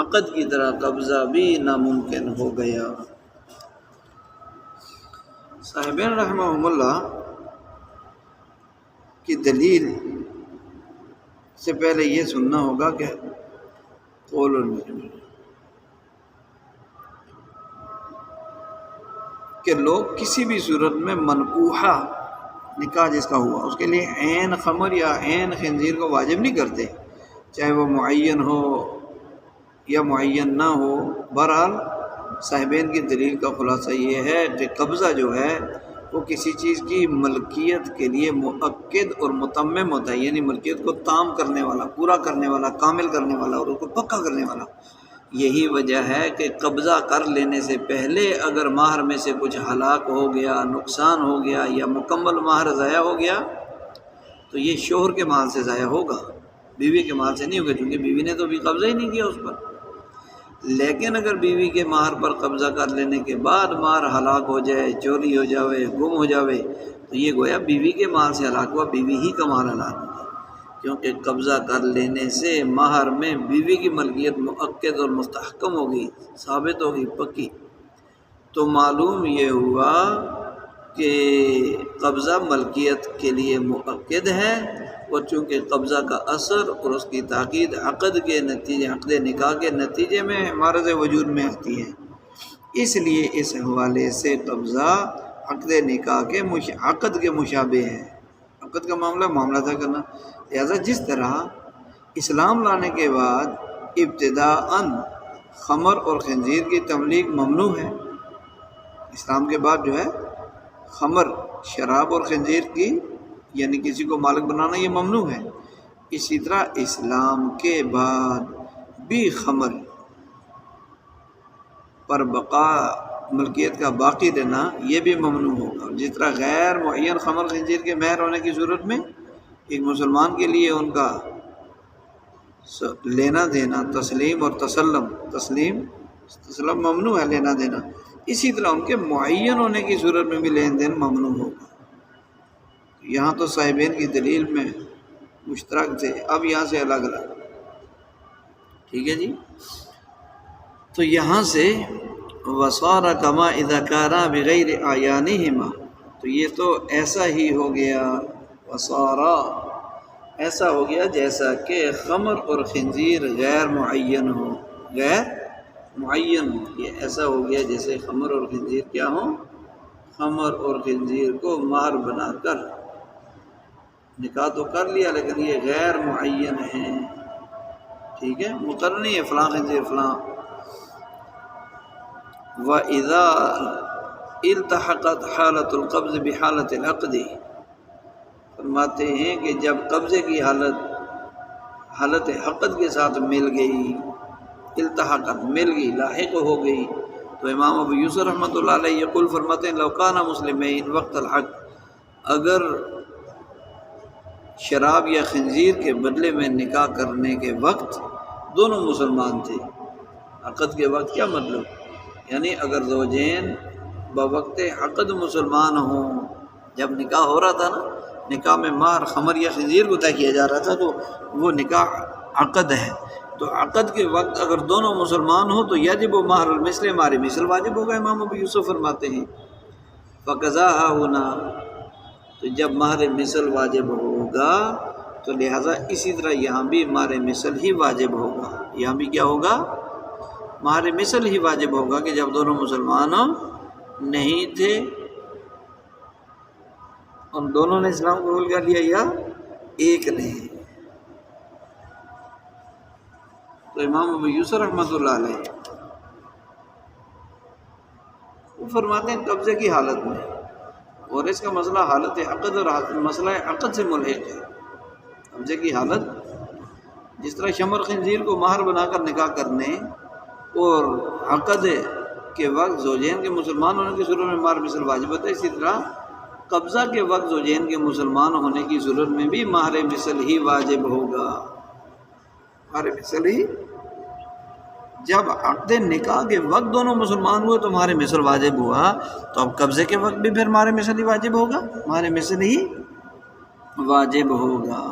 عقد کی طرح قبضہ بھی ناممکن ہو گیا۔ صاحبین رحمہم اللہ کی دلیل سے پہلے یہ سننا ہوگا کہ قول المسلمین کہ لوگ کسی بھی صورت میں منکوحہ نکاح جس کا ہوا اس کے لیے عین خمر یا عین خنزیر کو واجب نہیں کرتے، چاہے وہ معین ہو یا معین نہ ہو۔ بہرحال صاحبین کی دلیل کا خلاصہ یہ ہے کہ قبضہ جو ہے وہ کسی چیز کی ملکیت کے لیے مؤکد اور متمم ہوتا ہے، یعنی ملکیت کو تام کرنے والا، پورا کرنے والا، کامل کرنے والا اور اس کو پکا کرنے والا۔ یہی وجہ ہے کہ قبضہ کر لینے سے پہلے اگر مہر میں سے کچھ ہلاک ہو گیا، نقصان ہو گیا یا مکمل مہر ضائع ہو گیا تو یہ شوہر کے مال سے ضائع ہوگا، بیوی کے مال سے نہیں ہوگا، کیونکہ بیوی نے تو ابھی قبضہ ہی نہیں کیا اس پر۔ لیکن اگر بیوی کے مہر پر قبضہ کر لینے کے بعد مہر ہلاک ہو جائے، چوری ہو جاوے، گم ہو جاوے، تو یہ گویا بیوی کے مال سے ہلاک ہوا، بیوی ہی کا مال ہلاک ہوا، کیونکہ قبضہ کر لینے سے مہر میں بیوی کی ملکیت مؤکد اور مستحکم ہوگی، ثابت ہوگی، پکی۔ تو معلوم یہ ہوا کہ قبضہ ملکیت کے لیے مؤکد ہے، اور چونکہ قبضہ کا اثر اور اس کی تاکید عقد کے نتیجے، عقد نکاح کے نتیجے میں معرض وجود میں آتی ہے، اس لیے اس حوالے سے قبضہ عقد نکاح کے عقد کے مشابہ ہے۔ عقد کا معاملہ طے کرنا، لہذا جس طرح اسلام لانے کے بعد ابتداءً خمر اور خنزیر کی تملیک ممنوع ہے، اسلام کے بعد جو ہے خمر، شراب اور خنزیر کی یعنی کسی کو مالک بنانا یہ ممنوع ہے، اسی طرح اسلام کے بعد بھی خمر پر بقا ملکیت کا باقی رہنا یہ بھی ممنوع ہوگا۔ جس طرح غیر معین خمر خنزیر کے مہر ہونے کی صورت میں ایک مسلمان کے لیے ان کا لینا دینا، تسلیم اور تسلم ممنوع ہے، لینا دینا، اسی طرح ان کے معین ہونے کی صورت میں بھی لین دین ممنوع ہوگا۔ یہاں تو صاحبین کی دلیل میں مشترک تھے، اب یہاں سے الگ الگ، ٹھیک ہے جی۔ تو یہاں سے وَصَارَ كَمَا إِذَا كَانَا بِغَيْرِ أَعْيَانِهِمَا، تو یہ تو ایسا ہی ہو گیا، وَصَارَ ایسا ہو گیا جیسا کہ خمر اور خنزیر غیر معین ہو، غیر معین ہو، یہ ایسا ہو گیا جیسے خمر اور خنزیر کیا ہوں، خمر اور خنزیر کو مہر بنا کر نکاح تو کر لیا لیکن یہ غیر معین ہیں، ٹھیک ہے، مقرر نہیں ہے فلاں خنزیر فلاں۔ وَإِذَا الْتَحَقَتْ حَالَةُ الْقَبْضِ بِحَالَةِ الْعَقْدِ، فرماتے ہیں کہ جب قبضے کی حالت عقد کے ساتھ مل گئی، التحقت مل گئی، لاحق ہو گئی، تو امام ابو یوسف رحمۃ اللہ علیہ یقول فرماتے ہیں لو کان مسلمین وقت الحق، اگر شراب یا خنزیر کے بدلے میں نکاح کرنے کے وقت دونوں مسلمان تھے۔ عقد کے وقت کیا مطلب؟ یعنی اگر زوجین بوقت عقد مسلمان ہوں، جب نکاح ہو رہا تھا نا، نکاح میں مہر خمر یا خنزیر کو طے کیا جا رہا تھا، تو وہ نکاح عقد ہے۔ تو عقد کے وقت اگر دونوں مسلمان ہوں تو یجب و مہر المثل، مہر مثل واجب ہوگا۔ امام ابو یوسف فرماتے ہیں فقضاها ہونا، تو جب مہر مثل واجب ہوگا تو لہٰذا اسی طرح یہاں بھی مہر مثل ہی واجب ہوگا۔ یہاں بھی کیا ہوگا؟ مہر مثل ہی واجب ہوگا کہ جب دونوں مسلمان نہیں تھے، ان دونوں نے اسلام قبول کر لیا یا ایک نے۔ تو امام ابو یوسف رحمۃ اللہ علیہ وہ فرماتے ہیں قبضے کی حالت میں، اور اس کا مسئلہ حالت عقد اور مسئلہ عقد سے ملحق ہے۔ قبضے کی حالت، جس طرح شمر خنزیر کو مہر بنا کر نکاح کرنے اور عقد کے وقت زوجین کے مسلمان ہونے کی صورت میں مہر مثل واجب ہوتا ہے، اسی طرح قبضہ کے وقت زوجین کے مسلمان ہونے کی صورت میں بھی مہر مثل ہی واجب ہوگا۔ مہر مثل ہی، جب عقد نکاح کے وقت دونوں مسلمان ہوئے تو مہر مثل واجب ہوا، تو اب قبضے کے وقت بھی پھر مہر مثل ہی واجب ہوگا، مہر مثل ہی واجب ہوگا۔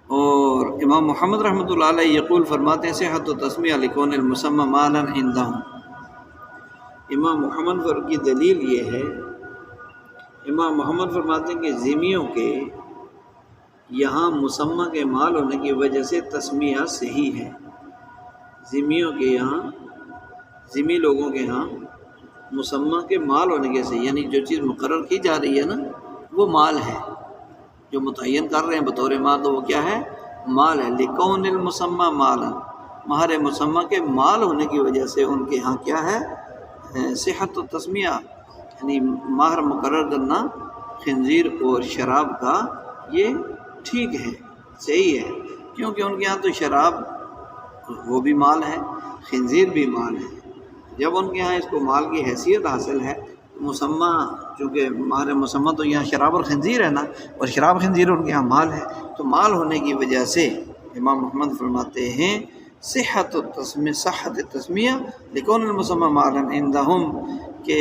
اور امام محمد رحمۃ اللہ علیہ یقول فرماتے ہیں صحت و تسمیہ لکون المسمى مالا عندهم۔ امام محمد پر کی دلیل یہ ہے، امام محمد فرماتے ہیں کہ ذمیوں کے یہاں مسمى کے مال ہونے کی وجہ سے تسمیہ صحیح ہے۔ ذمیوں کے یہاں، ذمی لوگوں کے ہاں مسمى کے مال ہونے کی صحیح، یعنی جو چیز مقرر کی جا رہی ہے نا وہ مال ہے، جو متعین کر رہے ہیں بطور مال تو وہ کیا ہے؟ مال ہے۔ لکون المسمى مالا، مہر مسمى کے مال ہونے کی وجہ سے ان کے ہاں کیا ہے؟ صحت و تسمیہ، یعنی مہر مقرر کرنا خنزیر اور شراب کا یہ ٹھیک ہے، صحیح ہے، کیونکہ ان کے ہاں تو شراب وہ بھی مال ہے، خنزیر بھی مال ہے۔ جب ان کے ہاں اس کو مال کی حیثیت حاصل ہے، مسمى چونکہ مہر مسمى تو یہاں شراب اور خنزیر ہے نا، اور شراب خنزیر ان کے ہاں مال ہے، تو مال ہونے کی وجہ سے امام محمد فرماتے ہیں صحت تسمیہ لکون المسمى مالا عندهم، کہ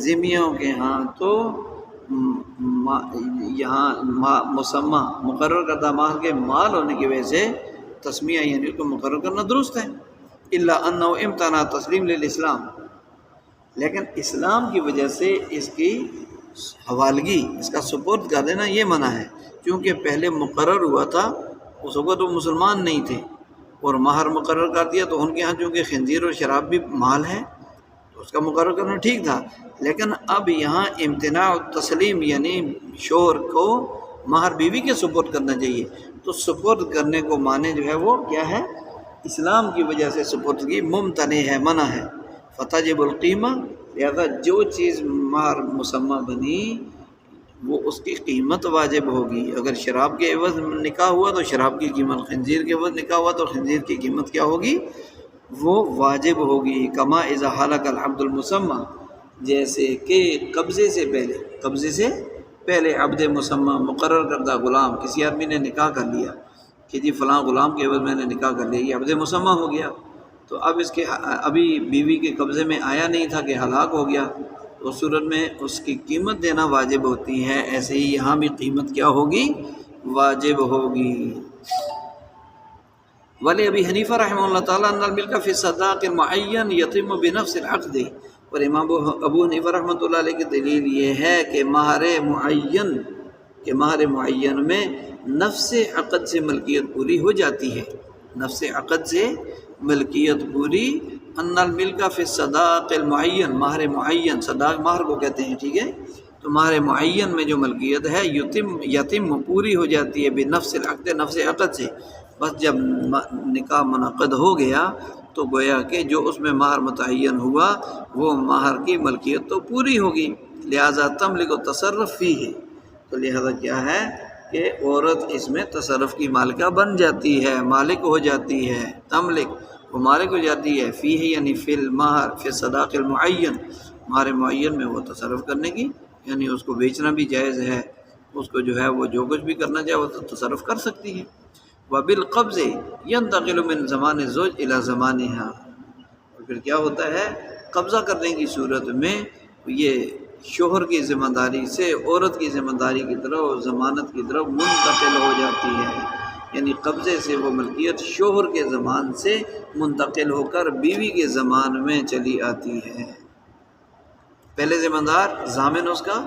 ذمیوں کے ہاں تو یہاں مسمى مقرر کردہ مال کے مال ہونے کی وجہ سے تسمیہ یعنی اس کو مقرر کرنا درست ہے۔ الا انه امتنع تسلیم للاسلام، لیکن اسلام کی وجہ سے اس کی حوالگی، اس کا سپرد کر دینا یہ منع ہے، کیونکہ پہلے مقرر ہوا تھا، اس وقت وہ مسلمان نہیں تھے اور مہر مقرر کر دیا، تو ان کے ہاں چونکہ خنزیر اور شراب بھی مال ہے تو اس کا مقرر کرنا ٹھیک تھا۔ لیکن اب یہاں امتناع تسلیم یعنی شوہر کو مہر بیوی کے سپرد کرنا چاہیے، تو سپرد کرنے کو معنی جو ہے وہ کیا ہے؟ اسلام کی وجہ سے سپردگی ممتنع ہے، منع ہے۔ فتجب القیمہ، لہذا جو چیز مہر مسمى بنی وہ اس کی قیمت واجب ہوگی۔ اگر شراب کے عوض نکاح ہوا تو شراب کی قیمت، خنزیر کے عوض نکاح ہوا تو خنزیر کی قیمت کیا ہوگی؟ وہ واجب ہوگی۔ کما اذا حلق العبد المسمى، جیسے کہ قبضے سے پہلے عبد مسمى مقرر کردہ غلام، کسی آدمی نے نکاح کر لیا کہ جی فلاں غلام کے عوض میں نے نکاح کر لیا، یہ عبد مسمى ہو گیا، تو اب اس کے ابھی بیوی کے قبضے میں آیا نہیں تھا کہ ہلاک ہو گیا، تو اس صورت میں اس کی قیمت دینا واجب ہوتی ہے۔ ایسے ہی یہاں بھی قیمت کیا ہوگی؟ واجب ہوگی۔ ولی ابی حنیفہ رحمہ اللہ تعالیٰ ان الملک فی الصداق المعین یتم بنفس العقد، اور امام ابو حنیفہ رحمۃ اللہ علیہ کی دلیل یہ ہے کہ مہر معین میں نفس عقد سے ملکیت پوری ہو جاتی ہے، نفس عقد سے ملکیت پوری۔ ان الملک فی الصداق المعین، مہر معین، صداق مہر کو کہتے ہیں، ٹھیک ہے، تو مہر معین میں جو ملکیت ہے یتم پوری ہو جاتی ہے بنفس العقد، نفس عقد سے۔ بس جب نکاح منعقد ہو گیا تو گویا کہ جو اس میں مہر متعین ہوا وہ مہر کی ملکیت تو پوری ہوگی، لہذا تملک و تصرف فی ہے، تو لہذا کیا ہے کہ عورت اس میں تصرف کی مالکہ بن جاتی ہے، مالک ہو جاتی ہے، تملک وہ مالک ہو جاتی ہے، فی ہے یعنی فی المہر فی الصداق المعین، مہر معین میں وہ تصرف کرنے کی، یعنی اس کو بیچنا بھی جائز ہے اس کو جو ہے وہ جو کچھ بھی کرنا چاہے وہ تصرف کر سکتی ہے۔ وبالقبض ينتقل من زمان الزوج الى زمانها، اور پھر کیا ہوتا ہے، قبضہ کرنے کی صورت میں یہ شوہر کی ذمہ داری سے عورت کی ذمہ داری کی طرف، ضمانت کی طرف منتقل ہو جاتی ہے، یعنی قبضے سے وہ ملکیت شوہر کے زمان سے منتقل ہو کر بیوی کے زمان میں چلی آتی ہے۔ پہلے ذمہ دار ضامن اس کا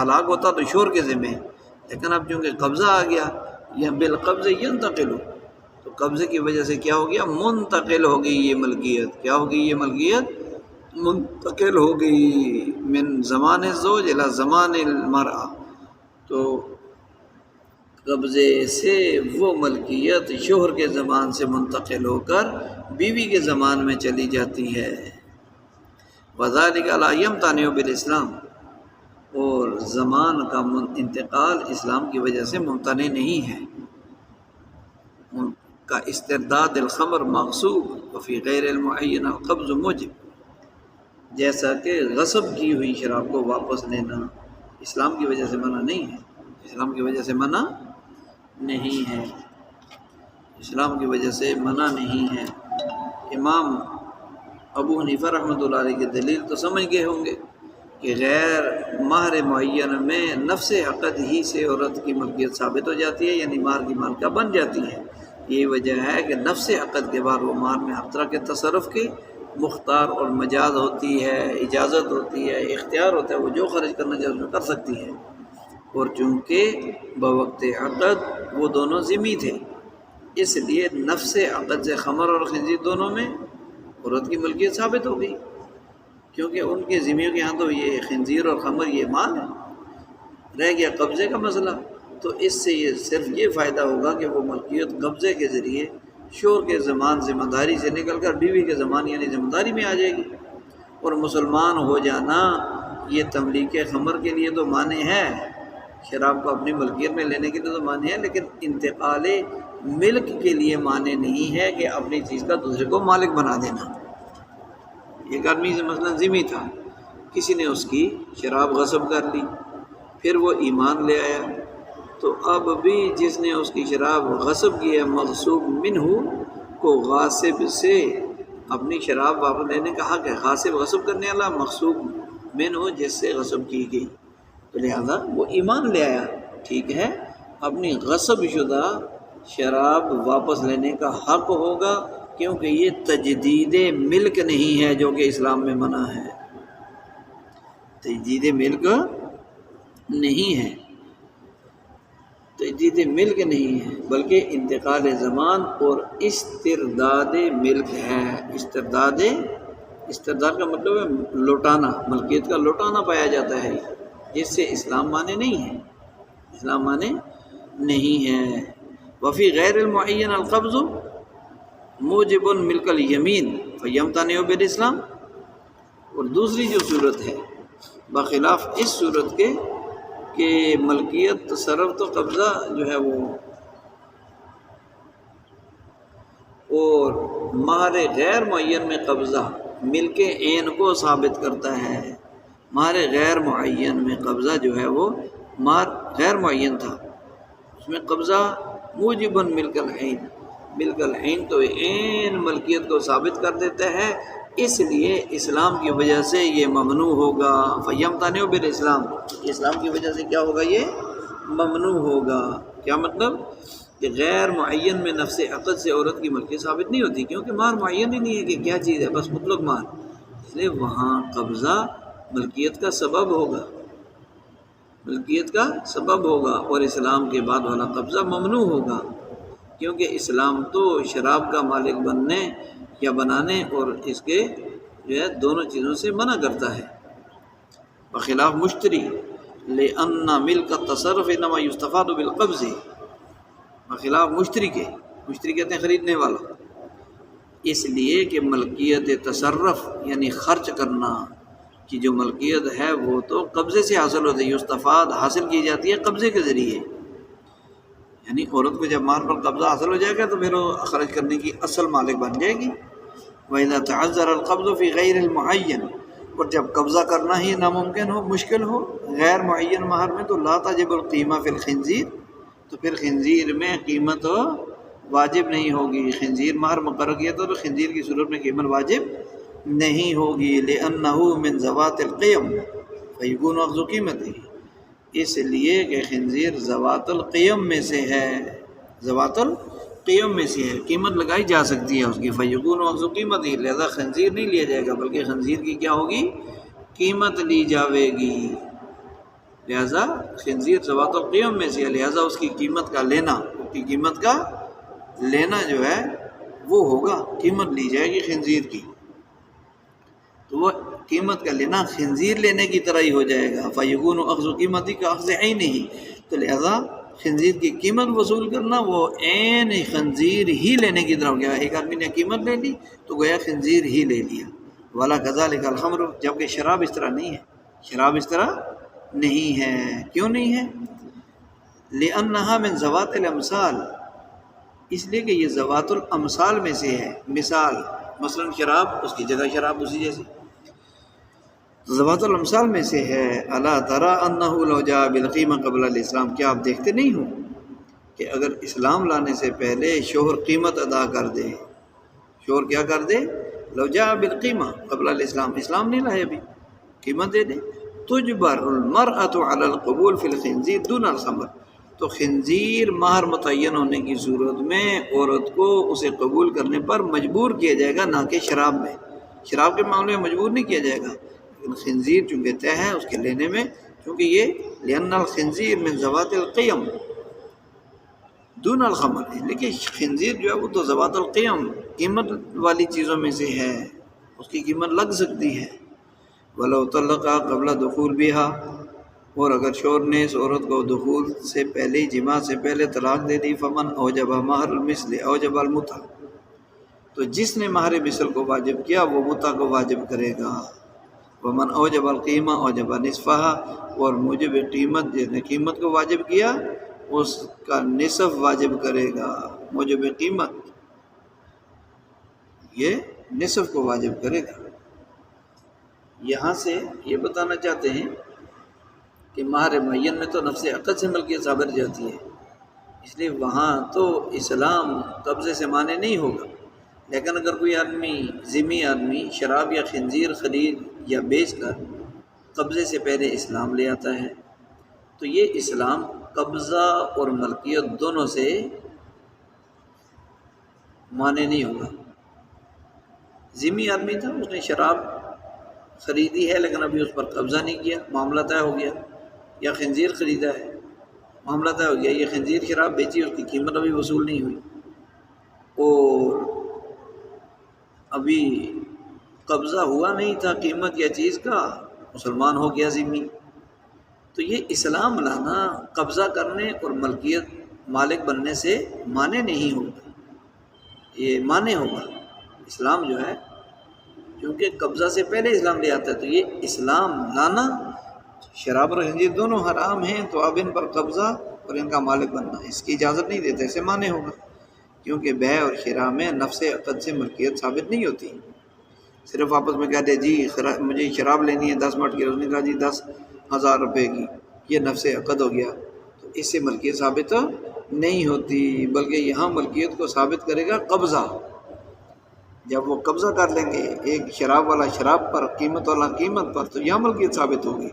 ہلاک ہوتا تو شوہر کے ذمہ، لیکن اب چونکہ قبضہ آ گیا، یا بالقبض ينتقل، تو قبضے کی وجہ سے کیا ہو گیا، منتقل ہو گئی یہ ملکیت۔ کیا ہو گئی یہ ملکیت؟ منتقل ہو گئی من زمان الزوج الى زمان المرأة، تو قبضے سے وہ ملکیت شوہر کے زمان سے منتقل ہو کر بیوی کے زمان میں چلی جاتی ہے۔ وذلك لا يمتنع بالاسلام، اور زمان کا انتقال اسلام کی وجہ سے ممتنع نہیں ہے۔ ان کا استرداد الخمر مغصوب وفی غیر المعین القبض موجب، جیسا کہ غصب کی ہوئی شراب کو واپس لینا اسلام کی وجہ سے منع نہیں ہے، اسلام کی وجہ سے منع نہیں ہے، اسلام کی وجہ سے منع نہیں ہے۔ امام ابو حنیفہ رحمۃ اللہ علیہ کی دلیل تو سمجھ گئے ہوں گے کہ غیر مہر معین میں نفس عقد ہی سے عورت کی ملکیت ثابت ہو جاتی ہے، یعنی مہر کی مالکہ بن جاتی ہے۔ یہی وجہ ہے کہ نفس عقد کے بعد وہ مہر میں ہر طرح کے تصرف کی مختار اور مجاز ہوتی ہے، اجازت ہوتی ہے، اختیار ہوتا ہے، وہ جو خرچ کرنا چاہے اس میں کر سکتی ہے۔ اور چونکہ بوقت عقد وہ دونوں ذمہ تھے، اس لیے نفس عقد سے خمر اور خنزیر دونوں میں عورت کی ملکیت ثابت ہو گئی، کیونکہ ان کے ذمیوں کے ہاں تو یہ خنزیر اور خمر یہ مال ہے۔ رہ گیا قبضے کا مسئلہ، تو اس سے یہ صرف یہ فائدہ ہوگا کہ وہ ملکیت قبضے کے ذریعے شوہر کے زمان ذمہ داری سے نکل کر بیوی کے زمان یعنی ذمہ داری میں آ جائے گی۔ اور مسلمان ہو جانا یہ تملیک خمر کے لیے تو مانع ہے، شراب کو اپنی ملکیت میں لینے کے لیے تو مانع ہے، لیکن انتقال ملک کے لیے مانع نہیں ہے کہ اپنی چیز کا دوسرے کو مالک بنا دینا۔ ایک آدمی سے مثلا ذمہ تھا، کسی نے اس کی شراب غصب کر لی، پھر وہ ایمان لے آیا، تو اب بھی جس نے اس کی شراب غصب کی ہے مغصوب منہ کو غاصب سے اپنی شراب واپس لینے کا حق ہے۔ غاصب غصب کرنے والا، مغصوب منہ جس سے غصب کی گئی، تو لہذا وہ ایمان لے آیا، ٹھیک ہے، اپنی غصب شدہ شراب واپس لینے کا حق ہوگا، کیونکہ یہ تجدید ملک نہیں ہے جو کہ اسلام میں منع ہے، تجدید ملک نہیں ہے، تجدید ملک نہیں ہے، بلکہ انتقال زمان اور استرداد ملک ہے۔ استرداد کا مطلب ہے لوٹانا، ملکیت کا لوٹانا پایا جاتا ہے، جس سے اسلام مانے نہیں ہے، اسلام مانے نہیں ہے۔ وفی غیر المعین القبض موجب ملک الیمین فیمتنع بالاسلام، اور دوسری جو صورت ہے بخلاف اس صورت کے کہ ملکیت تصرف تو قبضہ جو ہے وہ اور مہر غیر معین میں قبضہ ملک عین کو ثابت کرتا ہے۔ مہر غیر معین میں قبضہ جو ہے وہ مہر غیر معین تھا، اس میں قبضہ موجب ملک العین، ملک العین تو عین ملکیت کو ثابت کر دیتا ہے، اس لیے اسلام کی وجہ سے یہ ممنوع ہوگا۔ فیمتنع بالاسلام، اسلام کی وجہ سے کیا ہوگا، یہ ممنوع ہوگا۔ کیا مطلب کہ غیر معین میں نفس عقد سے عورت کی ملکیت ثابت نہیں ہوتی، کیونکہ مہر معین ہی نہیں ہے کہ کیا چیز ہے، بس مطلق مہر، اس لیے وہاں قبضہ ملکیت کا سبب ہوگا، ملکیت کا سبب ہوگا، اور اسلام کے بعد والا قبضہ ممنوع ہوگا، کیونکہ اسلام تو شراب کا مالک بننے یا بنانے اور اس کے جو ہے دونوں چیزوں سے منع کرتا ہے۔ بخلاف مشتری لأن ملک التصرف انما یستفاد بالقبض، بخلاف مشتری کے، مشتری کہتے ہیں خریدنے والا، اس لیے کہ ملکیت تصرف یعنی خرچ کرنا کی جو ملکیت ہے وہ تو قبضے سے حاصل ہوتی ہے، یستفاد حاصل کی جاتی ہے قبضے کے ذریعے، یعنی عورت کو جب مال پر قبضہ حاصل ہو جائے گا تو پھر وہ خرچ کرنے کی اصل مالک بن جائے گی۔ وَإِذَا تَعَذَّرَ الْقَبْضُ فِي غَيْرِ الْمُعَيَّنِ، اور جب قبضہ کرنا ہی ناممکن ہو، مشکل ہو غیر معین مہر میں، تو لا تجب القیمہ فی الخنزیر، تو پھر خنزیر میں قیمت واجب نہیں ہوگی۔ خنزیر مہر مقرر کیا تو خنزیر کی صورت میں قیمت واجب نہیں ہوگی، لأنہ من ذوات القیم فیکون اخذ قیمتی، اس لیے کہ خنزیر ذوات القیم میں سے ہے، ذوات القیم میں سے ہے، قیمت لگائی جا سکتی ہے اس کی، فیکون اخذ قیمتی، لہذا خنزیر نہیں لیا جائے گا بلکہ خنزیر کی کیا ہوگی؟ قیمت لی جاوے گی، لہذا خنزیر ذوات القیم میں سے ہے، لہذا اس کی قیمت کا لینا، اس کی قیمت کا لینا جو ہے وہ ہوگا، قیمت لی جائے گی خنزیر کی، تو وہ قیمت کا لینا خنزیر لینے کی طرح ہی ہو جائے گا، فیکون اخذ قیمتی کا اخذ عین ہی، تو لہذا خنزیر کی قیمت وصول کرنا وہ عین خنزیر ہی لینے کی طرح ہو گیا، ایک آدمی نے قیمت لے لی تو گویا خنزیر ہی لے لیا۔ والا کذالک الخمر، جبکہ شراب اس طرح نہیں ہے، شراب اس طرح نہیں ہے، کیوں نہیں ہے؟ لأنہا من ذوات الامثال، اس لیے کہ یہ ذوات الامثال میں سے ہے، مثال مثلا شراب، اس کی جگہ شراب اسی جیسی، ذوات الامثال میں سے ہے۔ الا تری انہ لو جاء بالقیمہ قبل الاسلام، کیا آپ دیکھتے نہیں ہو کہ اگر اسلام لانے سے پہلے شوہر قیمت ادا کر دے، شوہر کیا کر دے؟ لو جاء بالقیمہ قبل الاسلام، اسلام نہیں لائے ابھی، قیمت دے دے، تجبر المرأة علی القبول فی الخنزیر دون الخمر، تو خنزیر مہر متعین ہونے کی صورت میں عورت کو اسے قبول کرنے پر مجبور کیا جائے گا، نہ کہ شراب میں، شراب کے معاملے میں مجبور نہیں کیا جائے گا، لیکن خنزیر چونکہ طے ہے اس کے لینے میں، چونکہ یہ لأن الخنزیر من ذوات القیم دون الخمر، لیکن خنزیر جو ہے وہ تو ذوات القیم قیمت والی چیزوں میں سے ہے، اس کی قیمت لگ سکتی ہے۔ وَلَوْ طَلَّقَ قَبْلَ دُخُولِ بِهَا، اور اگر شوہر نے اس عورت کو دخول سے پہلے، جماع سے پہلے طلاق دے دی، فمن اوجب مہر المثل اوجب المتع، تو جس نے مہر مثل کو واجب کیا وہ متع کو واجب کرے گا، ومن اوجب القیمہ اوجب نصفها، اور موجب قیمت جس نے قیمت کو واجب کیا اس کا نصف واجب کرے گا، موجب قیمت یہ نصف کو واجب کرے گا۔ یہاں سے یہ بتانا چاہتے ہیں کہ مہر معین میں تو نفس عقد سے ملکیت ثابت جاتی ہے، اس لیے وہاں تو اسلام قبضے سے مانے نہیں ہوگا، لیکن اگر کوئی آدمی ذمی آدمی شراب یا خنزیر خرید یا بیچ کر قبضے سے پہلے اسلام لے آتا ہے تو یہ اسلام قبضہ اور ملکیت دونوں سے مانے نہیں ہوگا۔ ذمی آدمی تھا، اس نے شراب خریدی ہے لیکن ابھی اس پر قبضہ نہیں کیا، معاملہ طے ہو گیا، یا خنزیر خریدا ہے، معاملہ طے ہو گیا، یہ خنزیر شراب بیچی، اس کی قیمت ابھی وصول نہیں ہوئی، اور ابھی قبضہ ہوا نہیں تھا قیمت یا چیز کا، مسلمان ہو گیا ذمی، تو یہ اسلام لانا قبضہ کرنے اور ملکیت مالک بننے سے مانے نہیں ہوگا، یہ مانے ہوگا۔ اسلام جو ہے کیونکہ قبضہ سے پہلے اسلام لے آتا ہے، تو یہ اسلام لانا، شراب اور خنزیر دونوں حرام ہیں، تو اب ان پر قبضہ اور ان کا مالک بننا اس کی اجازت نہیں دیتے، اسے مانے ہوگا، کیونکہ بیع اور شراء میں نفس عقد سے ملکیت ثابت نہیں ہوتی۔ صرف آپس میں کہتے جی مجھے شراب لینی ہے 10 منٹ کی، اس نے کہا جی 10,000 روپے کی، یہ نفس عقد ہو گیا، تو اس سے ملکیت ثابت نہیں ہوتی، بلکہ یہاں ملکیت کو ثابت کرے گا قبضہ، جب وہ قبضہ کر لیں گے ایک شراب والا شراب پر، قیمت والا قیمت پر، تو یہاں ملکیت ثابت ہوگی۔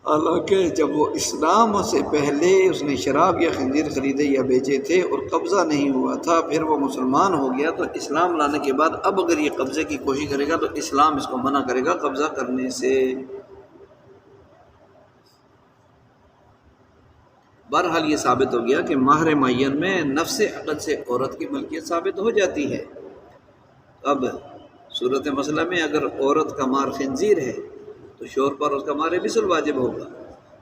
حالانکہ جب وہ اسلام سے پہلے اس نے شراب یا خنزیر خریدے یا بیچے تھے اور قبضہ نہیں ہوا تھا، پھر وہ مسلمان ہو گیا، تو اسلام لانے کے بعد اب اگر یہ قبضے کی کوشش کرے گا تو اسلام اس کو منع کرے گا قبضہ کرنے سے۔ بہرحال یہ ثابت ہو گیا کہ مہر معین میں نفس عقد سے عورت کی ملکیت ثابت ہو جاتی ہے۔ اب صورت مسئلہ میں اگر عورت کا مہر خنزیر ہے تو شوہر پر اس کا مہر مثل واجب ہوگا،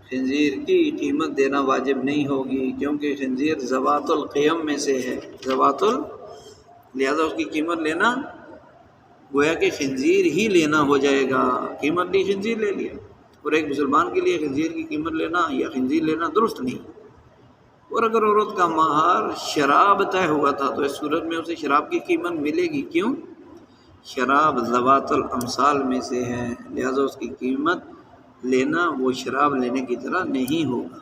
خنزیر کی قیمت دینا واجب نہیں ہوگی، کیونکہ خنزیر ذوات القیم میں سے ہے، لہذا اس کی قیمت لینا گویا کہ خنزیر ہی لینا ہو جائے گا، قیمت لی خنزیر لے لیا، اور ایک مسلمان کے لیے خنزیر کی قیمت لینا یا خنزیر لینا درست نہیں۔ اور اگر عورت کا مہر شراب طے ہوا تھا تو اس صورت میں اسے شراب کی قیمت ملے گی، کیوں؟ شراب ذوات الامثال میں سے ہے، لہذا اس کی قیمت لینا وہ شراب لینے کی طرح نہیں ہوگا۔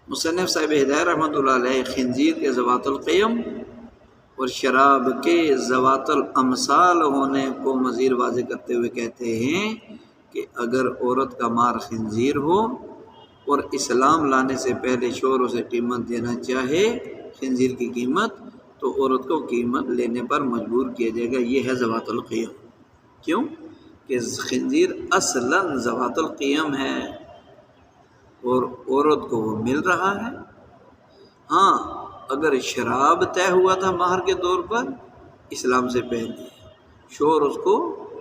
مصنف صاحب ہدایت رحمۃ اللہ علیہ خنزیر کے ذوات القیم اور شراب کے ذوات الامثال ہونے کو مزید واضح کرتے ہوئے کہتے ہیں کہ اگر عورت کا مار خنزیر ہو اور اسلام لانے سے پہلے شوہر اسے قیمت دینا چاہے خنزیر کی قیمت، تو عورت کو قیمت لینے پر مجبور کیا جائے گا۔ یہ ہے ذوات القیم۔ کیوں کہ خنزیر اصلاً ذوات القیم ہے اور عورت کو وہ مل رہا ہے۔ ہاں اگر شراب طے ہوا تھا مہر کے طور پر اسلام سے پہلے، شوہر اس کو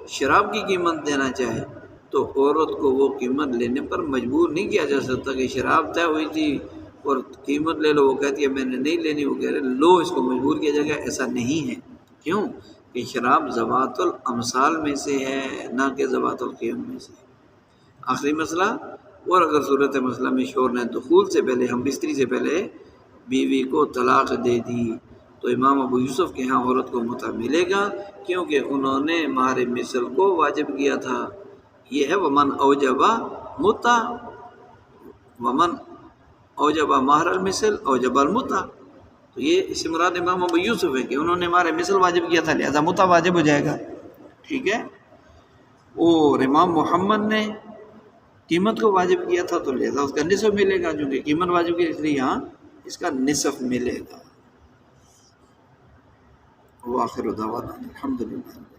شراب کی قیمت دینا چاہے تو عورت کو وہ قیمت لینے پر مجبور نہیں کیا جا سکتا کہ شراب طے ہوئی تھی اور قیمت لے لو، وہ کہتی ہے میں نے نہیں لینی، وہ کہہ رہے لو، اس کو مجبور کیا جائے گا۔ ایسا نہیں ہے۔ کیوں کہ شراب ذوات الامثال میں سے ہے، نہ کہ ذوات القیم میں سے۔ آخری مسئلہ، اور اگر صورت مسئلہ میں شوہر نے دخول سے پہلے، ہم بستری سے پہلے بیوی کو طلاق دے دی تو امام ابو یوسف کے ہاں عورت کو متع ملے گا، کیونکہ انہوں نے مہر مثل کو واجب کیا تھا۔ یہ ہے ومن اوجب متع، ومن اوجب مہر المثل اوجب المتع۔ تو یہ اس سے مراد امام ابو یوسف ہے کہ انہوں نے مہر مثل واجب کیا تھا، لہذا متع واجب ہو جائے گا۔ ٹھیک ہے، اور امام محمد نے قیمت کو واجب کیا تھا تو لہذا اس کا نصف ملے گا، کیونکہ قیمت واجب کی، اس لیے یہاں اس کا نصف ملے گا۔ وآخر دعوانا الحمدللہ۔